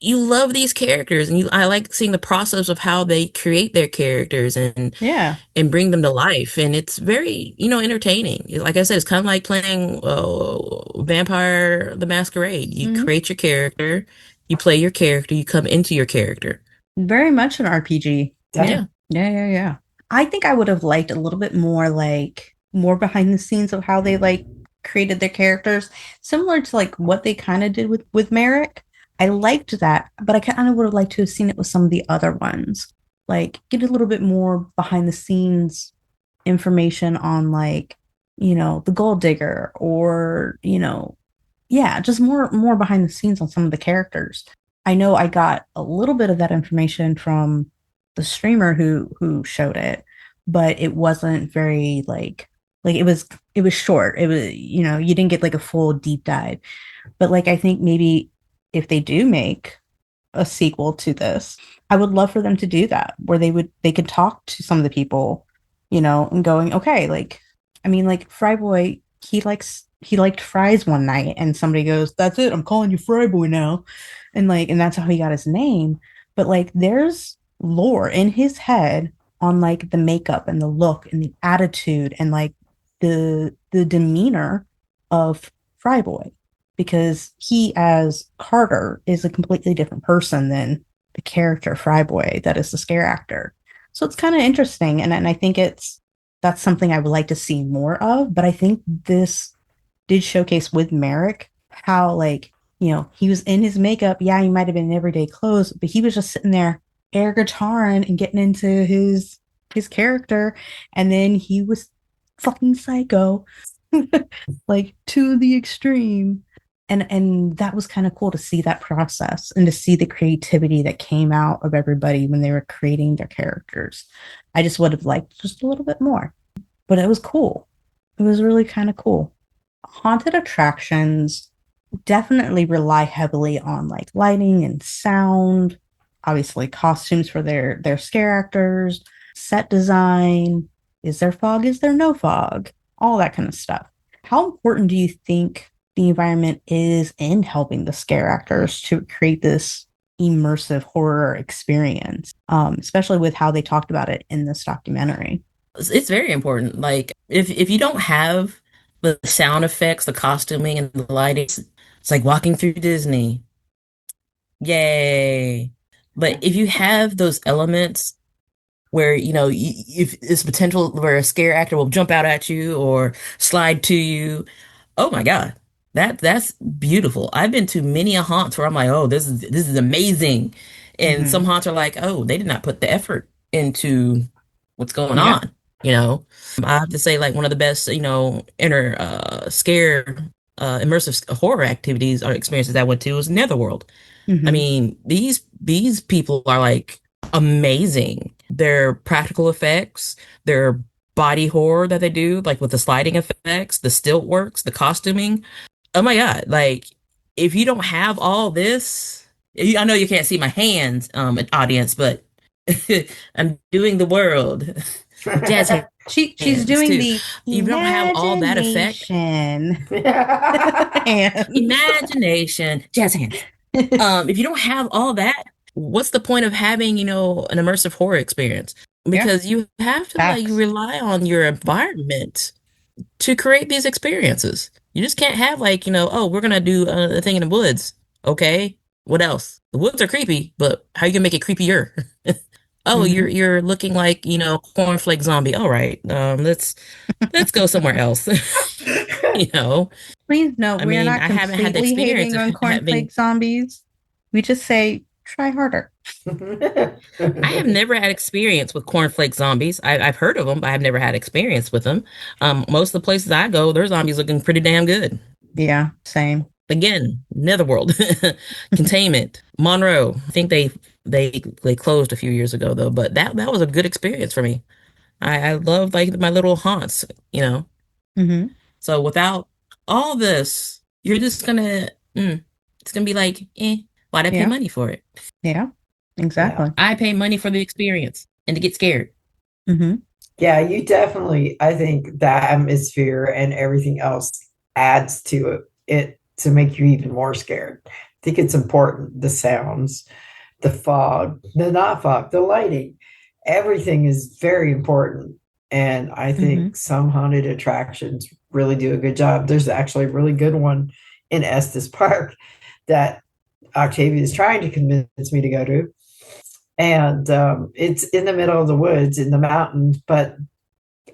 you love these characters, and I like seeing the process of how they create their characters and Yeah. bring them to life, and it's very entertaining. Like I said, it's kind of like playing Vampire the Masquerade. You Mhm. create your character, you play your character, you come into your character. Very much an RPG. Yeah. Yeah. I think I would have liked a little bit more, like, more behind the scenes of how they like created their characters, similar to like what they kind of did with Merrick. I liked that, but I kind of would have liked to have seen it with some of the other ones. Like, get a little bit more behind the scenes information on, like, the gold digger, or just more behind the scenes on some of the characters. I know I got a little bit of that information from the streamer who showed it, but it wasn't very like it was short. It was, you didn't get like a full deep dive. But like, I think maybe if they do make a sequel to this, I would love for them to do that, where they could talk to some of the people, and going, okay, like, I mean, like, Fryboy, he liked fries one night, and somebody goes, that's it, I'm calling you Fryboy now. And like, and that's how he got his name. But like, there's lore in his head on like the makeup and the look and the attitude and like the demeanor of Fryboy, because he, as Carter, is a completely different person than the character Fryboy that is the scare actor. So it's kind of interesting, and I think that's something I would like to see more of. But I think this did showcase with Merrick how, like, he was in his makeup. Yeah, he might have been in everyday clothes, but he was just sitting there air guitaring and getting into his character. And then he was fucking psycho, like, to the extreme. And that was kind of cool to see that process and to see the creativity that came out of everybody when they were creating their characters. I just would have liked just a little bit more, but it was cool. It was really kind of cool. Haunted attractions definitely rely heavily on like lighting and sound, obviously costumes for their scare actors, set design. Is there fog? Is there no fog? All that kind of stuff. How important do you think the environment is in helping the scare actors to create this immersive horror experience, especially with how they talked about it in this documentary? It's very important. Like if you don't have the sound effects, the costuming, and the lighting, it's like walking through Disney. Yay! But if you have those elements where if it's potential where a scare actor will jump out at you or slide to you, oh my God, that's beautiful. I've been to many a haunts where I'm like, oh, this is amazing, and some haunts are like, oh, they did not put the effort into what's going Yeah. on. I have to say, like one of the best, inner scare immersive horror activities or experiences I went to was Netherworld. I Mhm. mean, these people are like amazing. Their practical effects, their body horror that they do, like with the sliding effects, the stilt works, the costuming. Oh my God. Like if you don't have all this, I know you can't see my hands, audience, but I'm doing the world. Jazz She's hands doing too. the You don't have all that effect. imagination Yeah. hands. Imagination, jazz hands. If you don't have all that, what's the point of having, an immersive horror experience? Yeah, Because you have to like facts. rely on your environment to create these experiences. You just can't have like, oh, we're gonna do a thing in the woods. Okay, what else? The woods are creepy, but how you gonna make it creepier? Oh, Hmm. you're looking like, cornflake zombie. All right, let's go somewhere else. You know, Please note, I we are mean, not I haven't had the completely experience hating of on having. cornflake zombies. We just say try harder. I have never had experience with cornflake zombies. I've heard of them, but I've never had experience with them. Most of the places I go, their zombies looking pretty damn good. Yeah, same. Again, Netherworld, Containment, Monroe. I think they closed a few years ago though, but that was a good experience for me. I love like my little haunts, you know. Hmm. So without all this, you're just it's gonna be like, why'd I pay Yeah, money for it? yeah, Yeah. exactly. I pay money for the experience and to get scared. Hmm. Yeah, you definitely, I think that atmosphere and everything else adds to it to make you even more scared. I think it's important. The sounds, the fog, the not fog, the lighting, everything is very important. And I Hmm. think some haunted attractions really do a good job. There's actually a really good one in Estes Park that Octavia is trying to convince me to go to. And it's in the middle of the woods in the mountains, but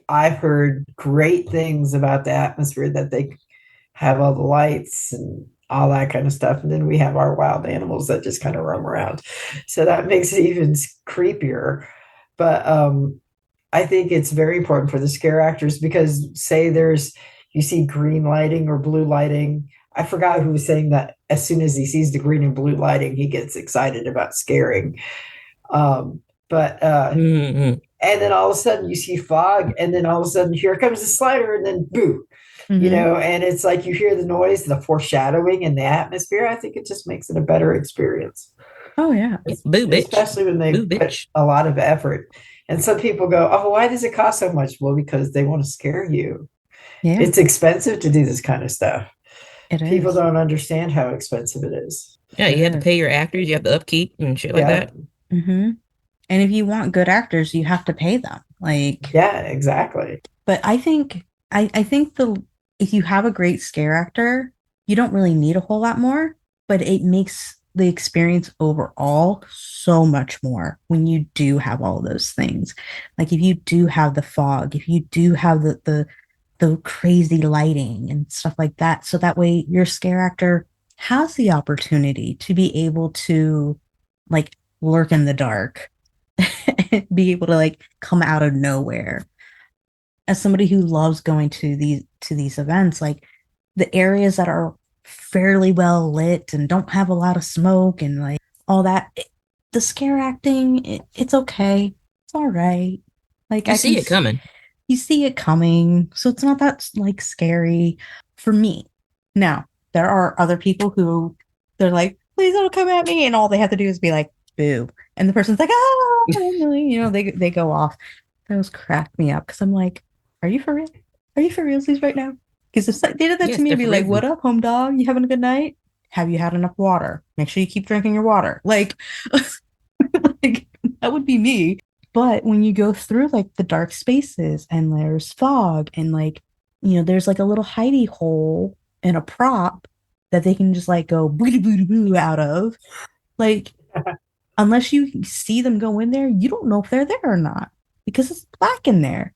I've heard great things about the atmosphere that they have all the lights and all that kind of stuff. And then we have our wild animals that just kind of roam around. So that makes it even creepier. But I think it's very important for the scare actors because, say, you see green lighting or blue lighting. I forgot who was saying that as soon as he sees the green and blue lighting, he gets excited about scaring. But Mm-hmm. and then all of a sudden you see fog, and then all of a sudden here comes the slider, and then boo, Hmm. and it's like you hear the noise, the foreshadowing, and the atmosphere. I think it just makes it a better experience, Oh yeah. Boo bitch. especially when they Boo put bitch. a lot of effort. And some people go, "Oh, why does it cost so much?" Well, because they want to scare you. Yeah, It's expensive to do this kind of stuff. it People is. don't understand how expensive it is. Yeah, It you have to is. pay your actors, you have to upkeep and shit like Yeah, that. Hmm. And if you want good actors, you have to pay them. Like, yeah, exactly. but I think the if you have a great scare actor, you don't really need a whole lot more, but it makes the experience overall so much more when you do have all those things. Like if you do have the fog, if you do have the crazy lighting and stuff like that, so that way your scare actor has the opportunity to be able to like lurk in the dark, be able to like come out of nowhere. As somebody who loves going to these events, like the areas that are fairly well lit and don't have a lot of smoke and like all that. The scare acting, it's okay. It's all right. Like You see it coming. you see it coming, so it's not that like scary for me. Now, there are other people who they're like, please don't come at me, and all they have to do is be like, boo, and the person's like, ah, they go off. Those crack me up because I'm like, are you for real? Are you for realsies right now? Because if they did that Yes, to me, I'd they're be for like, real. what up, home dog? You having a good night? Have you had enough water? Make sure you keep drinking your water. Like, like that would be me. But when you go through like the dark spaces and there's fog and like, there's like a little hidey hole and a prop that they can just like go boo boo boo out of. Like, unless you see them go in there, you don't know if they're there or not because it's black in there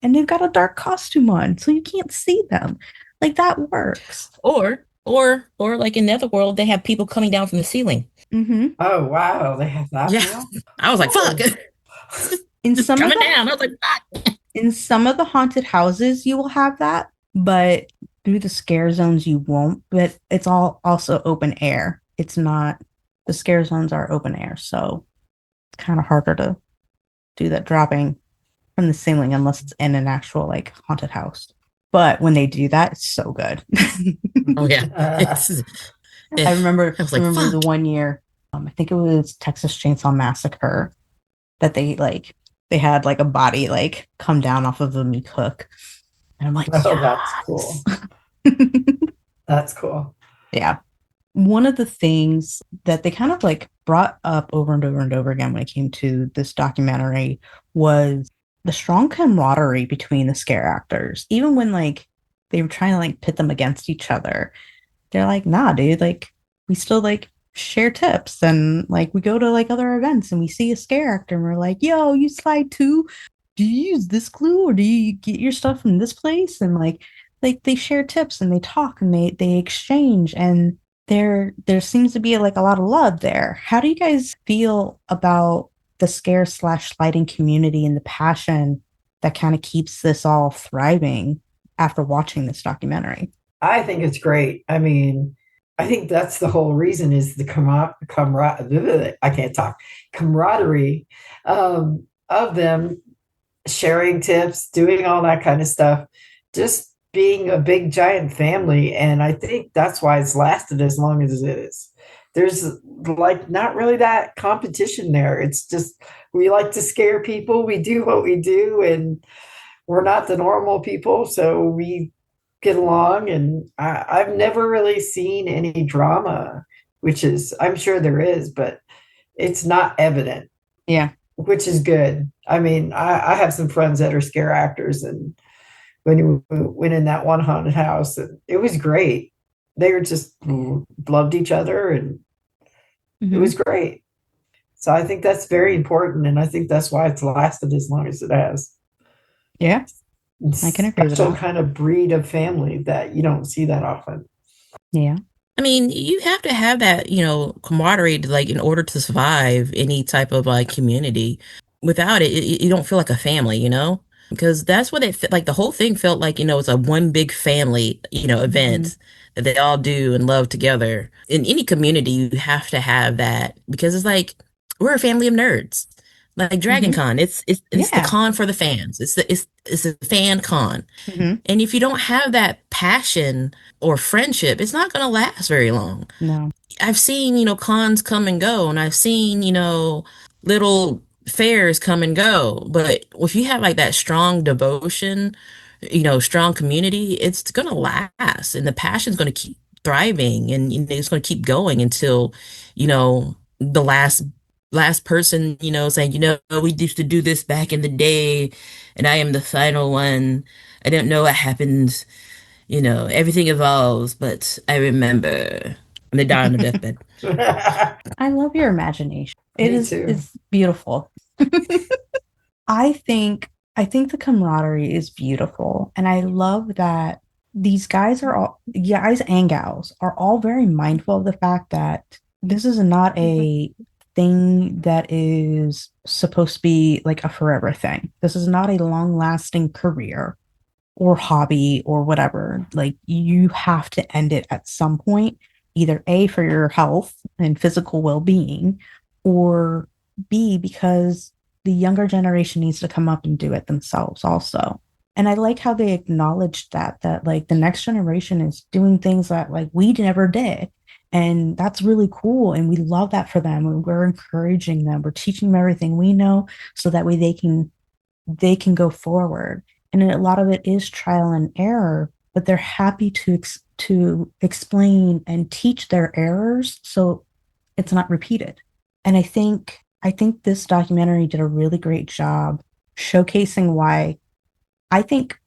and they've got a dark costume on, so you can't see them. Like that works. Or like in Netherworld, they have people coming down from the ceiling. Mm-hmm. Oh wow, they have that Yeah. now. I was like, fuck. In Just some of coming the down. I was like, fuck. in some of the haunted houses, you will have that, but through the scare zones, you won't. But it's all also open air. It's not the scare zones are open air, so it's kind of harder to do that dropping from the ceiling unless it's in an actual like haunted house. But when they do that, it's so good. Oh yeah. I remember I was I like, remember the fuck. one year, I think it was Texas Chainsaw Massacre that they had like a body like come down off of a meat hook. And I'm like, Oh, that's cool. yes. That's cool. Yeah. One of the things that they kind of like brought up over and over and over again when it came to this documentary was the strong camaraderie between the scare actors. Even when like they were trying to like pit them against each other, they're like, nah, dude, like we still like share tips and like we go to like other events and we see a scare actor and we're like, yo, you slide too? Do you use this glue or do you get your stuff from this place? And like they share tips and they talk and they exchange and there seems to be like a lot of love there. How do you guys feel about the scare slash sliding community and the passion that kind of keeps this all thriving after watching this documentary? I think it's great. I mean, I think that's the whole reason is the camaraderie. I can't talk camaraderie of them sharing tips, doing all that kind of stuff, just being a big giant family. And I think that's why it's lasted as long as it is. There's like not really that competition there. It's just we like to scare people. We do what we do, and we're not the normal people, so we get along. And I've never really seen any drama, which is I'm sure there is, but it's not evident, Yeah. which is good. I mean, I have some friends that are scare actors, and when you went in that one haunted house, and it was great. They were just loved each other, and it Mm-hmm. was great. So I think that's very important, and I think that's why it's lasted as long as it has. Yeah, It's I can agree with special that. kind of breed of family that you don't see that often. Yeah. I mean, you have to have that, camaraderie to, like, in order to survive any type of like community. Without it, you don't feel like a family, Because that's what like the whole thing felt like, it's a one big family, Mm-hmm. event that they all do and love together. In any community, you have to have that because it's like we're a family of nerds. Like Dragon Mm-hmm. Con, it's the Yeah. con for the fans. It's a fan con. Mm-hmm. And if you don't have that passion or friendship, it's not going to last very long. No. I've seen, cons come and go, and I've seen, little fairs come and go. But if you have like that strong devotion, strong community, it's going to last, and the passion's going to keep thriving, and it's going to keep going until, the last person, saying, we used to do this back in the day, and I am the final one. I don't know what happens, everything evolves, but I remember. And they die on their deathbed. I love your imagination. Me too. It's beautiful. I think I think the camaraderie is beautiful, and I love that these guys and gals are all very mindful of the fact that this is not a thing that is supposed to be like a forever thing. This is not a long-lasting career or hobby or whatever, like you have to end it at some point, either A, for your health and physical well-being, or B, because the younger generation needs to come up and do it themselves also. And I like how they acknowledged that like the next generation is doing things that like we never did. And that's really cool. And we love that for them. And we're encouraging them. We're teaching them everything we know so that way they can go forward. And a lot of it is trial and error, but they're happy to explain and teach their errors so it's not repeated. And I think this documentary did a really great job showcasing why I think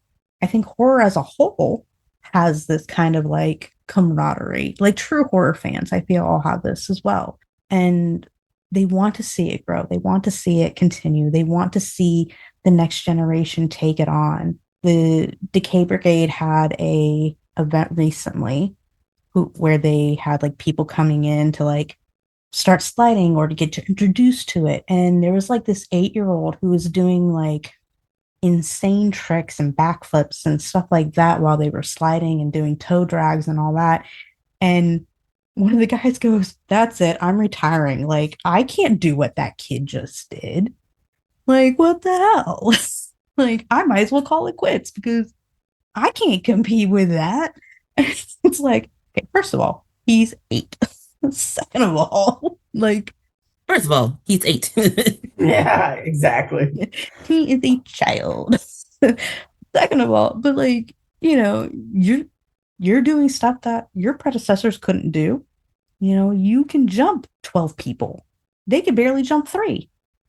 I think horror as a whole has this kind of like camaraderie. Like true horror fans, I feel all have this as well. And they want to see it grow. They want to see it continue. They want to see the next generation take it on. The Decay Brigade had a event recently where they had like people coming in to like start sliding or to get introduced to it. And there was like this 8-year-old who was doing like insane tricks and backflips and stuff like that while they were sliding and doing toe drags and all that. And one of the guys goes, "That's it. I'm retiring. Like, I can't do what that kid just did. Like, what the hell?" Like, I might as well call it quits because I can't compete with that. It's like, okay, first of all, he's 8. Second of all, like, First of all, he's 8. Yeah, exactly. he is a child. Second of all, but like, you're doing stuff that your predecessors couldn't do. You can jump 12 people. They could barely jump 3.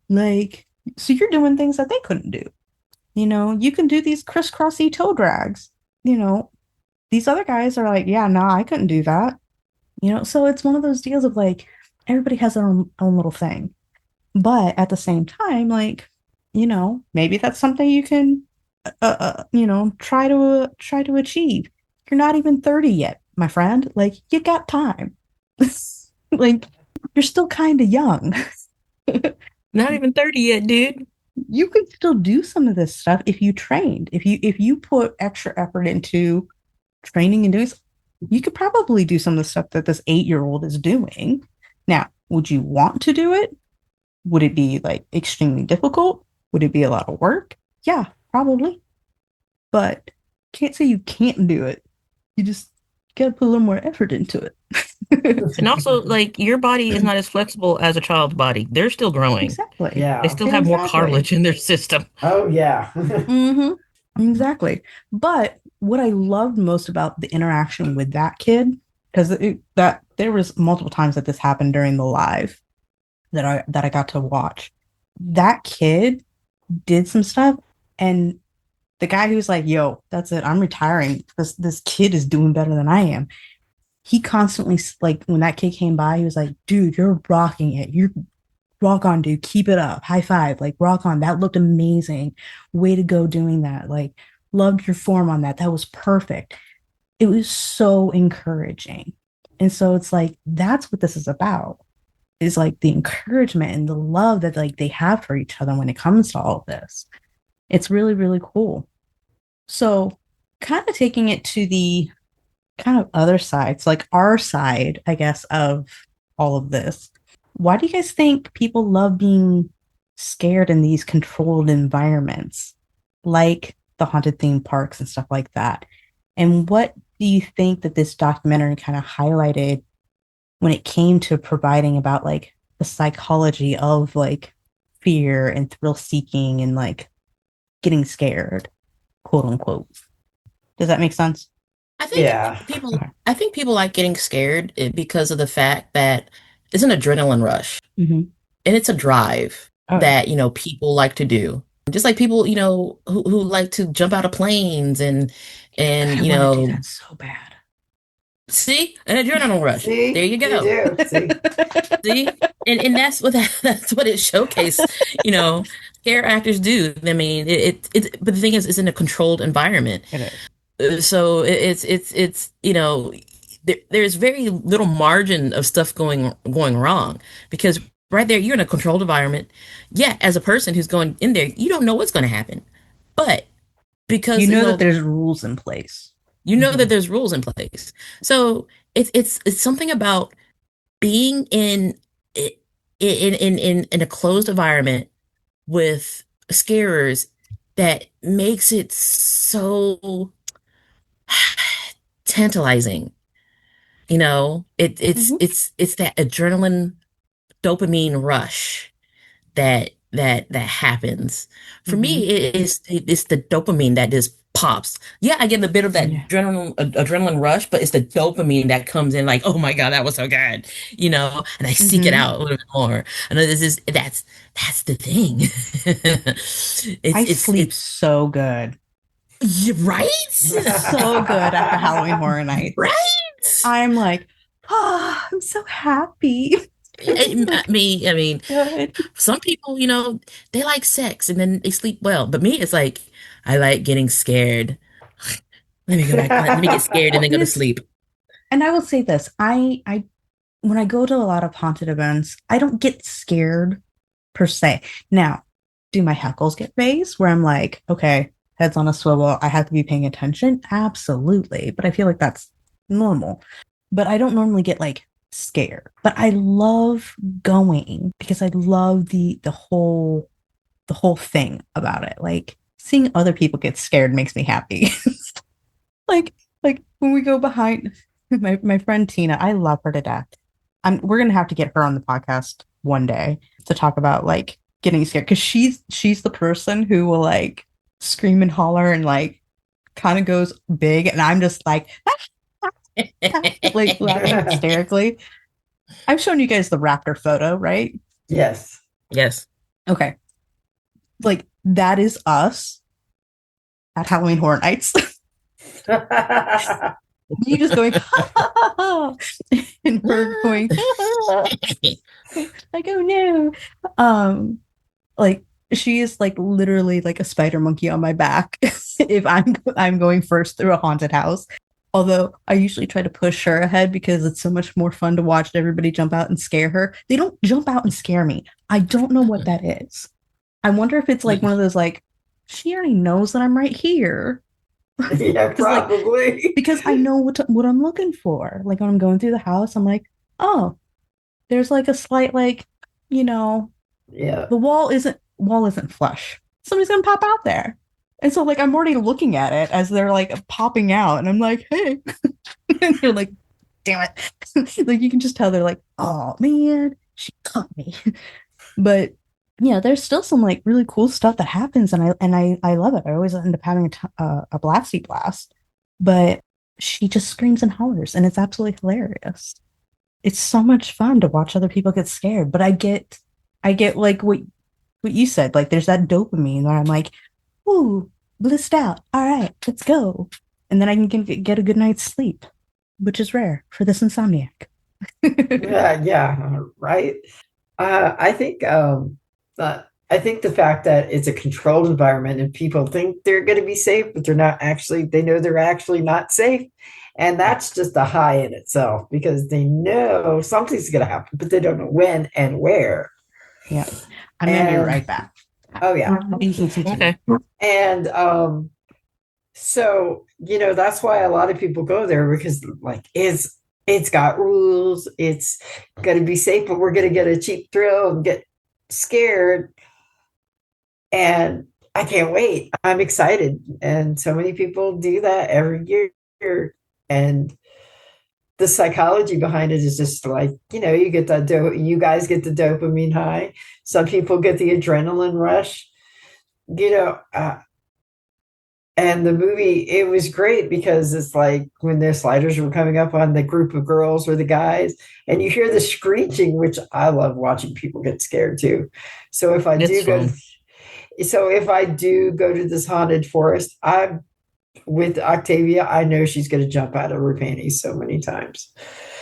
Like, so you're doing things that they couldn't do. You can do these crisscrossy toe drags. These other guys are like, yeah, no, I couldn't do that. So it's one of those deals of like, everybody has their own little thing. But at the same time, like, maybe that's something you can, try to achieve. You're not even 30 yet, my friend. Like, you got time. Like, you're still kind of young. Not even 30 yet, dude. You could still do some of this stuff if you trained. If you put extra effort into training and doing, you could probably do some of the stuff that this 8-year-old is doing. Now, would you want to do it? Would it be like extremely difficult? Would it be a lot of work? Yeah, probably. But can't say you can't do it. You just gotta put a little more effort into it. And also, like, your body is not as flexible as a child's body. They're still growing. Exactly. Yeah. They still have more cartilage in their system. Oh, yeah. Mm-hmm. Exactly. But what I loved most about the interaction with that kid, because that there was multiple times that this happened during the live that I got to watch. That kid did some stuff, and the guy who was like, "Yo, that's it. I'm retiring. This kid is doing better than I am." He constantly, like, when that kid came by, he was like, "Dude, you're rocking it. You rock on, dude. Keep it up. High five. Like, rock on. That looked amazing. Way to go doing that. Like, loved your form on that. That was perfect." It was so encouraging. And so it's like, that's what this is about, is like the encouragement and the love that like they have for each other when it comes to all of this. It's really, really cool. So kind of taking it to the kind of other sides, like our side, I guess, of all of this. Why do you guys think people love being scared in these controlled environments, like the haunted theme parks and stuff like that? And what do you think that this documentary kind of highlighted when it came to providing about like the psychology of like fear and thrill seeking and like getting scared, quote unquote? Does that make sense? I think Yeah. people Okay. I think people like getting scared because of the fact that it's an adrenaline rush Mm-hmm. and it's a drive Oh, that, people like to do. Just like people, who like to jump out of planes and I want to do that so bad. see, an adrenaline rush. There See, you you go. do. See, See? And that's what that's what it showcased, scare actors do. I mean, but the thing is, it's in a controlled environment. It is. So it's there's very little margin of stuff going wrong because right there you're in a controlled environment. Yeah, as a person who's going in there, you don't know what's going to happen, but because You know that there's rules in place. you know that there's rules in place. So it's something about being in a closed environment with scarers that makes it so tantalizing. You know, it's that adrenaline dopamine rush that happens. For me, it's the dopamine that just pops. Yeah, I get a bit of that adrenaline rush, but it's the dopamine that comes in like, oh my God, that was so good, you know, and I seek it out a little bit more. I know that's the thing. I sleep so good. Right? So good after Halloween Horror Nights. Right? I'm like, I'm so happy. I mean, Good. some people, you know, they like sex and then they sleep well. But me, it's like, I like getting scared. Let me go back. Let me get scared and then go to sleep. And I will say this, I when I go to a lot of haunted events, I don't get scared per se. Now, do my hackles get raised where I'm like, okay, heads on a swivel, I have to be paying attention? Absolutely. But I feel like that's normal. But I don't normally get like scared. But I love going because I love the whole thing about it. Like seeing other people get scared makes me happy. like when we go behind my friend Tina, I love her to death. We're gonna have to get her on the podcast one day to talk about like getting scared because she's the person who will like scream and holler and like kind of goes big, and I'm just like like laughing hysterically. I've shown you guys the raptor photo, right? Yes. Yes. Okay. Like that is us at Halloween Horror Nights. You just going and her going like, oh no. Like she is like literally like a spider monkey on my back if I'm going first through a haunted house. Although I usually try to push her ahead because it's so much more fun to watch everybody jump out and scare her. They don't jump out and scare me. I don't know what that is. I wonder if it's like one of those like, she already knows that I'm right here. Yeah, probably. Like, because I know what I'm looking for. Like when I'm going through the house, I'm like, oh, there's like a slight like, you know, yeah, the wall isn't flush. Somebody's gonna pop out there. And so like I'm already looking at it as they're like popping out, and I'm like, hey. And they're like, damn it. Like you can just tell they're like, oh man, she caught me. But yeah, there's still some like really cool stuff that happens, and I love it. I always end up having a blasty blast. But she just screams and hollers, and it's absolutely hilarious. It's so much fun to watch other people get scared. But I get like what you said, like there's that dopamine where I'm like, ooh, blissed out. All right, let's go. And then I can get a good night's sleep, which is rare for this insomniac. yeah, right. I think the fact that it's a controlled environment and people think they're going to be safe, but they're not actually, they know they're actually not safe. And that's just a high in itself because they know something's going to happen, but they don't know when and where. Yeah. I'm going to be right back. Oh, yeah. Okay. And so, you know, that's why a lot of people go there because like it's got rules. It's going to be safe, but we're going to get a cheap thrill and get scared. And I can't wait. I'm excited. And so many people do that every year. And the psychology behind it is just like, you know, you get that you guys get the dopamine high. Some people get the adrenaline rush, you know, and the movie, it was great because it's like when the sliders were coming up on the group of girls or the guys, and you hear the screeching, which I love watching people get scared too. So if I do go to this haunted forest, I'm with Octavia, I know she's going to jump out of her panties so many times.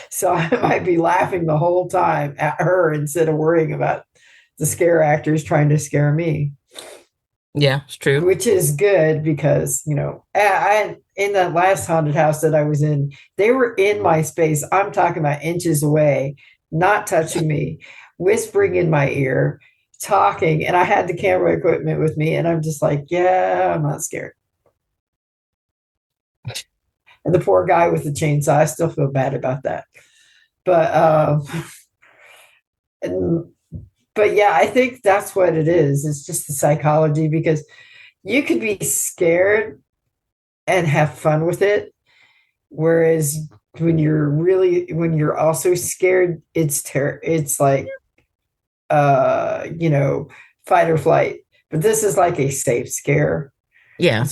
So I might be laughing the whole time at her instead of worrying about the scare actors trying to scare me. Yeah, it's true. Which is good because, you know, I in that last haunted house that I was in, they were in my space. I'm talking about inches away, not touching me, whispering in my ear, talking. And I had the camera equipment with me. And I'm just like, yeah, I'm not scared. And the poor guy with the chainsaw, I still feel bad about that. But and, but yeah, I think that's what it is. It's just the psychology, because you could be scared and have fun with it, whereas when you're also scared, it's like you know, fight or flight. But this is like a safe scare. Yeah.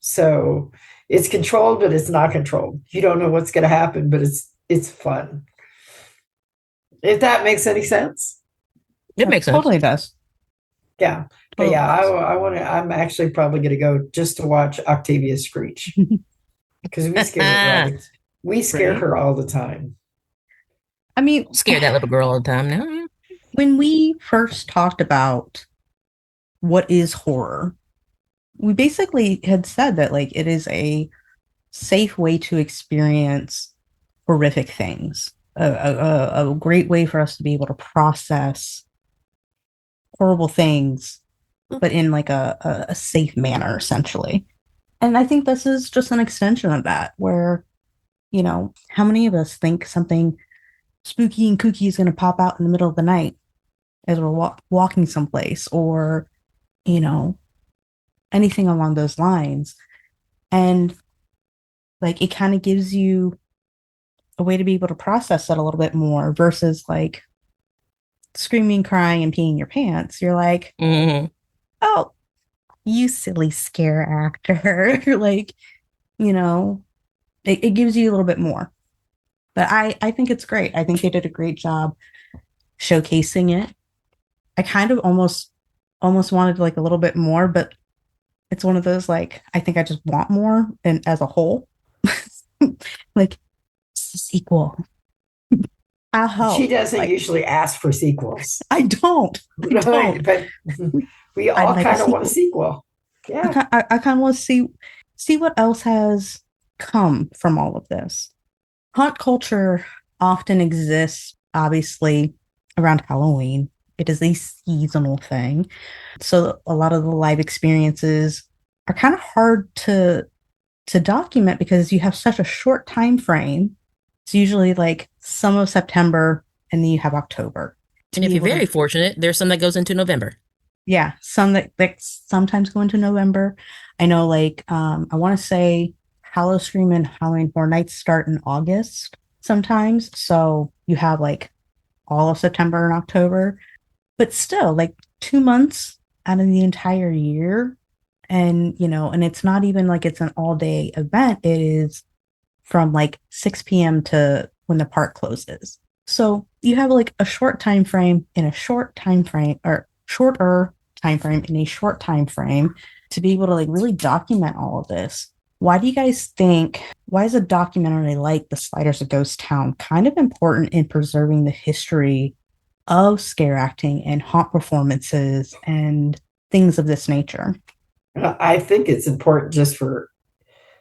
So it's controlled, but it's not controlled. You don't know what's going to happen, but it's fun. If that makes any sense. It makes sense. Totally does. Yeah. But Totally yeah, does. I want to. I'm actually probably going to go just to watch Octavia screech, because we scare Right? her all the time. I mean, Scare that little girl all the time now. when we first talked about what is horror, we basically had said that like it is a safe way to experience horrific things, a great way for us to be able to process horrible things, but in like a safe manner, essentially. And I think this is just an extension of that, where, you know, how many of us think something spooky and kooky is going to pop out in the middle of the night as we're walking someplace, or, you know, anything along those lines. And like it kind of gives you a way to be able to process that a little bit more versus like screaming, crying, and peeing your pants. You're like, Mm-hmm. oh, you silly scare actor. Like, you know, it gives you a little bit more. But I think it's great. I think they did a great job showcasing it. I kind of almost wanted like a little bit more, but it's one of those like I think I just want more and as a whole. Like it's a sequel. I'll She help. doesn't Like usually ask for sequels, I don't. I don't. but we I'd all like a kind of want a sequel. sequel. Yeah. I kind of want to see what else has come from all of this. Haunt culture often exists, obviously, around Halloween. It is a seasonal thing. So a lot of the live experiences are kind of hard to document because you have such a short time frame. It's usually like some of September and then you have October. And if you're very fortunate, there's some that goes into November. Yeah, some that sometimes go into November. I know like I want to say Halloween and Halloween Horror Nights start in August sometimes. So you have like all of September and October. But still, like 2 months out of the entire year. And, you know, and it's not even like it's an all day event. It is from like 6 p.m. to when the park closes. So you have like a short time frame in a short time frame, or shorter time frame in a short time frame, to be able to like really document all of this. Why do you guys think, why is a documentary like The Sliders of Ghost Town kind of important in preserving the history of scare acting and haunt performances and things of this nature? I think it's important just for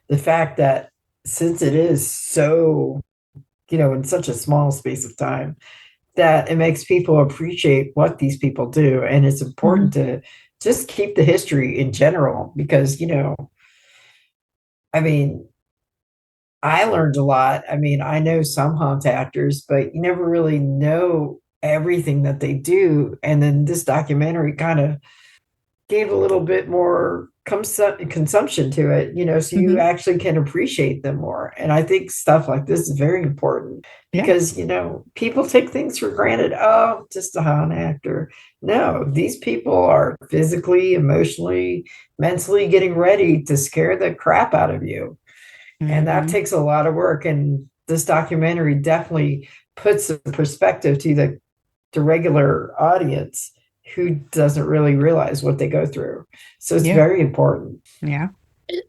the fact that since it is so, in such a small space of time, that it makes people appreciate what these people do. And it's important to just keep the history in general, because, I mean, I learned a lot. I mean, I know some haunt actors, but you never really know everything that they do. And then this documentary kind of gave a little bit more consumption to it, so you actually can appreciate them more. And I think stuff like this is very important because, people take things for granted. Oh, just a haunt actor. No, these people are physically, emotionally, mentally getting ready to scare the crap out of you. And that takes a lot of work. And this documentary definitely puts a perspective to the regular audience who doesn't really realize what they go through. So it's very important. Yeah.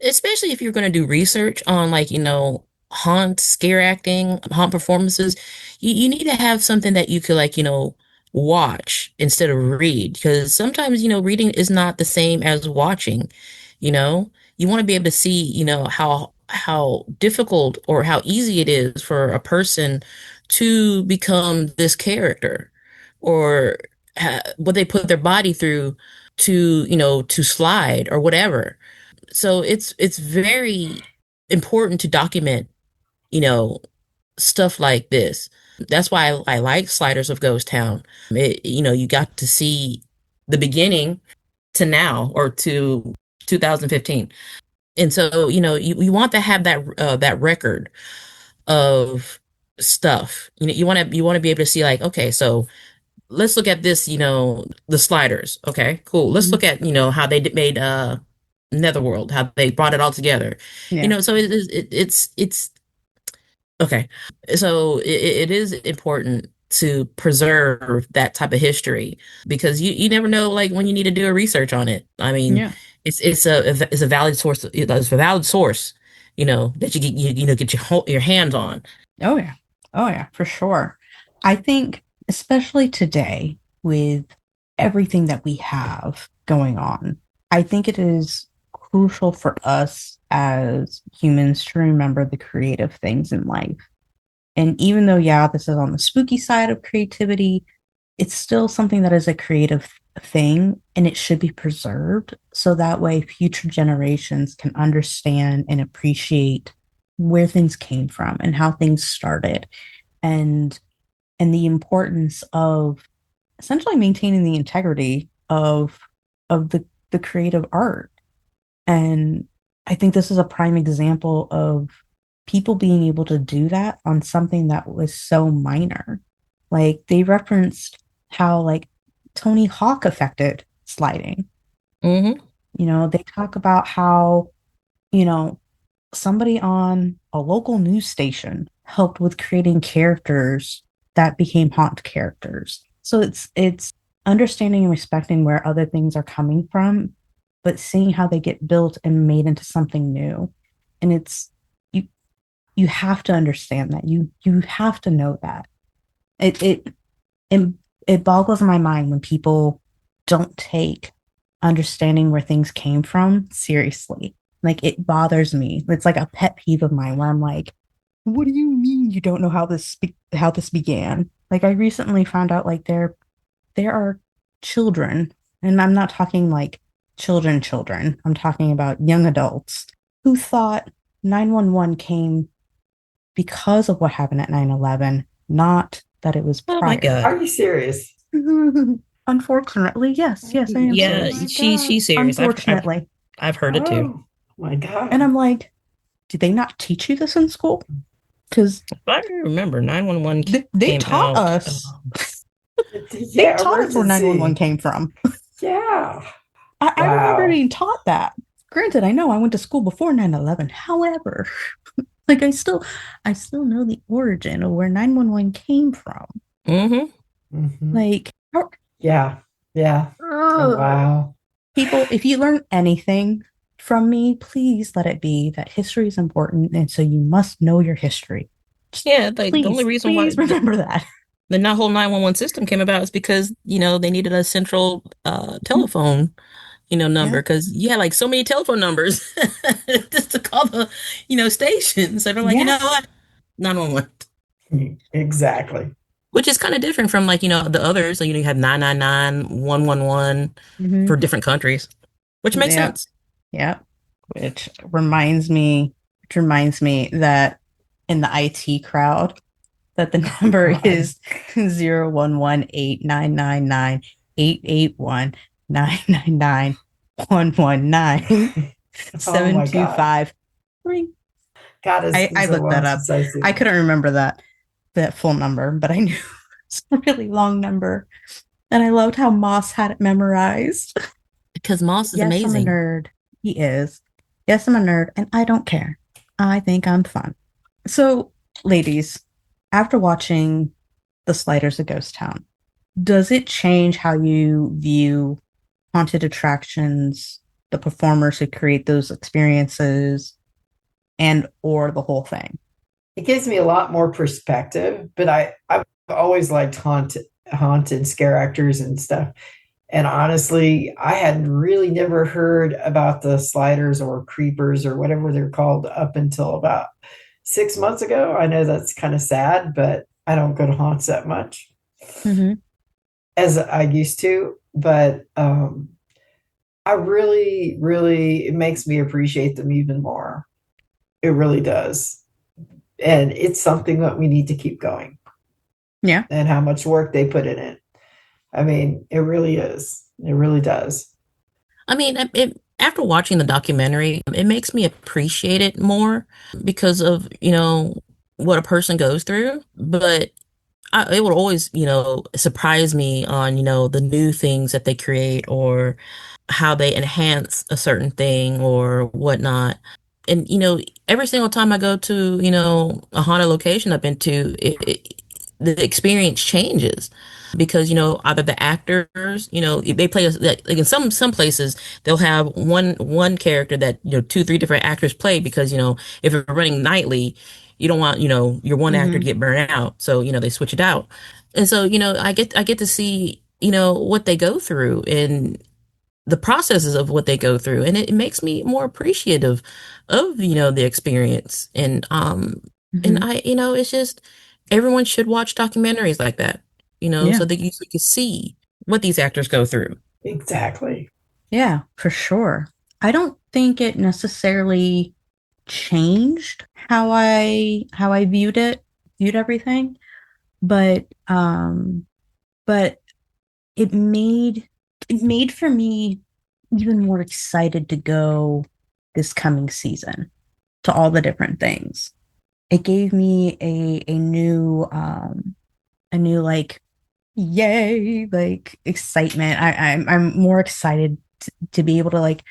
Especially if you're going to do research on like, haunt, scare acting, haunt performances, you need to have something that you could like, watch instead of read. Because sometimes, reading is not the same as watching, you want to be able to see, how difficult or how easy it is for a person to become this character, or what they put their body through to, to slide or whatever. So it's very important to document, you know, stuff like this. That's why I like Sliders of Ghost Town. You got to see the beginning to now, or to 2015. And so, you want to have that record of stuff. You want to be able to see, like, okay, so let's look at this, the Sliders. Okay, cool. Let's Mhm. look at, how they made Netherworld, how they brought it all together. Yeah. So it's okay. So it is important to preserve that type of history, because you never know, like, when you need to do a research on it. I mean, Yeah. it's a valid source. It's a valid source, that you get your hands on. Oh yeah. Oh yeah, for sure. I think especially today with everything that we have going on, I think it is crucial for us as humans to remember the creative things in life. And even though, yeah, this is on the spooky side of creativity, it's still something that is a creative thing, and it should be preserved so that way future generations can understand and appreciate where things came from and how things started, and the importance of essentially maintaining the integrity of the creative art. And I think this is a prime example of people being able to do that on something that was so minor. Like, they referenced how, like, Tony Hawk affected sliding. Mm-hmm. They talk about how, you know, somebody on a local news station helped with creating characters that became haunt characters. So it's understanding and respecting where other things are coming from, but seeing how they get built and made into something new. And it's you you have to understand that. You have to know that. It it boggles my mind when people don't take understanding where things came from seriously. Like, it bothers me. It's like a pet peeve of mine where I'm like, what do you mean you don't know how this began? Like, I recently found out, like, there are children, and I'm not talking like children. I'm talking about young adults who thought 911 came because of what happened at 9/11, not that it was Oh my prior. God. Are you serious? Unfortunately, yes, I am Yeah, serious. she's serious. Unfortunately. I've heard it too. Oh my God. And I'm like, did they not teach you this in school? Because I remember 911 they came taught out. us. They Yeah, taught us where 911 emergency. came from. Yeah. I remember Wow. being taught that. Granted, I know I went to school before 9/11. However, like, I still know the origin of where 911 came from. Mm-hmm. Mhm. Like, Yeah. Yeah. Oh, wow. people, if you learn anything from me, please let it be that history is important, and so you must know your history. Yeah, like, the only Please, reason why please remember that. the whole 911 system came about is because, they needed a central telephone, number, Yeah. because you had, like, so many telephone numbers just to call the, stations. So they're like, you Yeah. know what? 911. Exactly. Which is kind of different from, like, the others. So, you have 999, 111 Mm-hmm. for different countries, which makes Yeah. sense. Yeah. Which reminds me that in the IT crowd, that the number God. is 0118999881999119119 Oh my God. 7253. God, it's been I so looked that long up. since I've seen I it. couldn't remember that full number, but I knew it's a really long number. And I loved how Moss had it memorized. Because Moss is Yes, I'm a amazing. nerd. He is. Yes, I'm a nerd, and I don't care. I think I'm fun. So, ladies, after watching The Sliders of Ghost Town, does it change how you view haunted attractions, the performers who create those experiences, and or the whole thing? It gives me a lot more perspective, but I've always liked haunt and scare actors and stuff. And honestly, I had really never heard about the sliders or creepers or whatever they're called up until about 6 months ago. I know that's kind of sad, but I don't go to haunts that much Mm-hmm. as I used to. But I really, really, it makes me appreciate them even more. It really does. And it's something that we need to keep going. Yeah. And how much work they put in it. I mean, it really is. It really does. I mean, after watching the documentary, it makes me appreciate it more because of, what a person goes through. But it would always, surprise me on, the new things that they create or how they enhance a certain thing or whatnot. And, every single time I go to, a haunted location I've been to, the experience changes because, either the actors, they play like in some places they'll have one character that, two, three different actors play because, if you're running nightly, you don't want, your one actor to get burned out. So, they switch it out. And so, I get to see, what they go through and the processes of what they go through. And it makes me more appreciative of, the experience. And I, it's just everyone should watch documentaries like that, so that you can see what these actors go through. Exactly. Yeah, for sure. I don't think it necessarily changed how I viewed everything, but but it made for me even more excited to go this coming season to all the different things. It gave me a new like yay, like excitement. I'm more excited to be able to like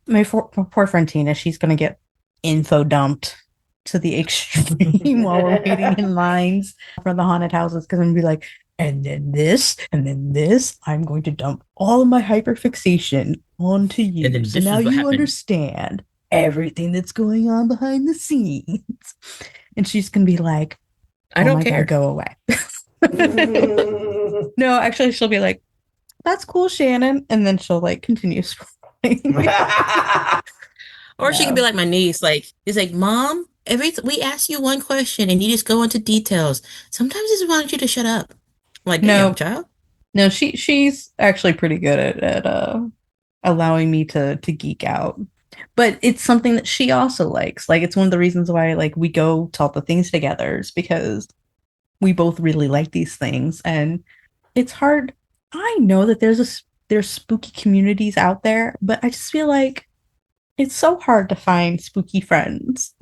my poor friend Tina, she's gonna get info dumped to the extreme while we're waiting in lines for the haunted houses because I'm gonna be like, and then this, and then this. I'm going to dump all of my hyperfixation onto And then you. So this now is what you happened. understand everything that's going on behind the scenes. And she's gonna be like, I don't care. God, go away. No, actually, she'll be like, that's cool, Shannon. And then she'll like continue scrolling. Or she could be like my niece, like, it's like, Mom, we ask you one question and you just go into details. Sometimes I just want you to shut up. I'm like, damn, child. No, she's actually pretty good at allowing me to geek out. But it's something that she also likes. Like it's one of the reasons why like we go to all the things together is because we both really like these things. And it's hard. I know that there's spooky communities out there, but I just feel like it's so hard to find spooky friends.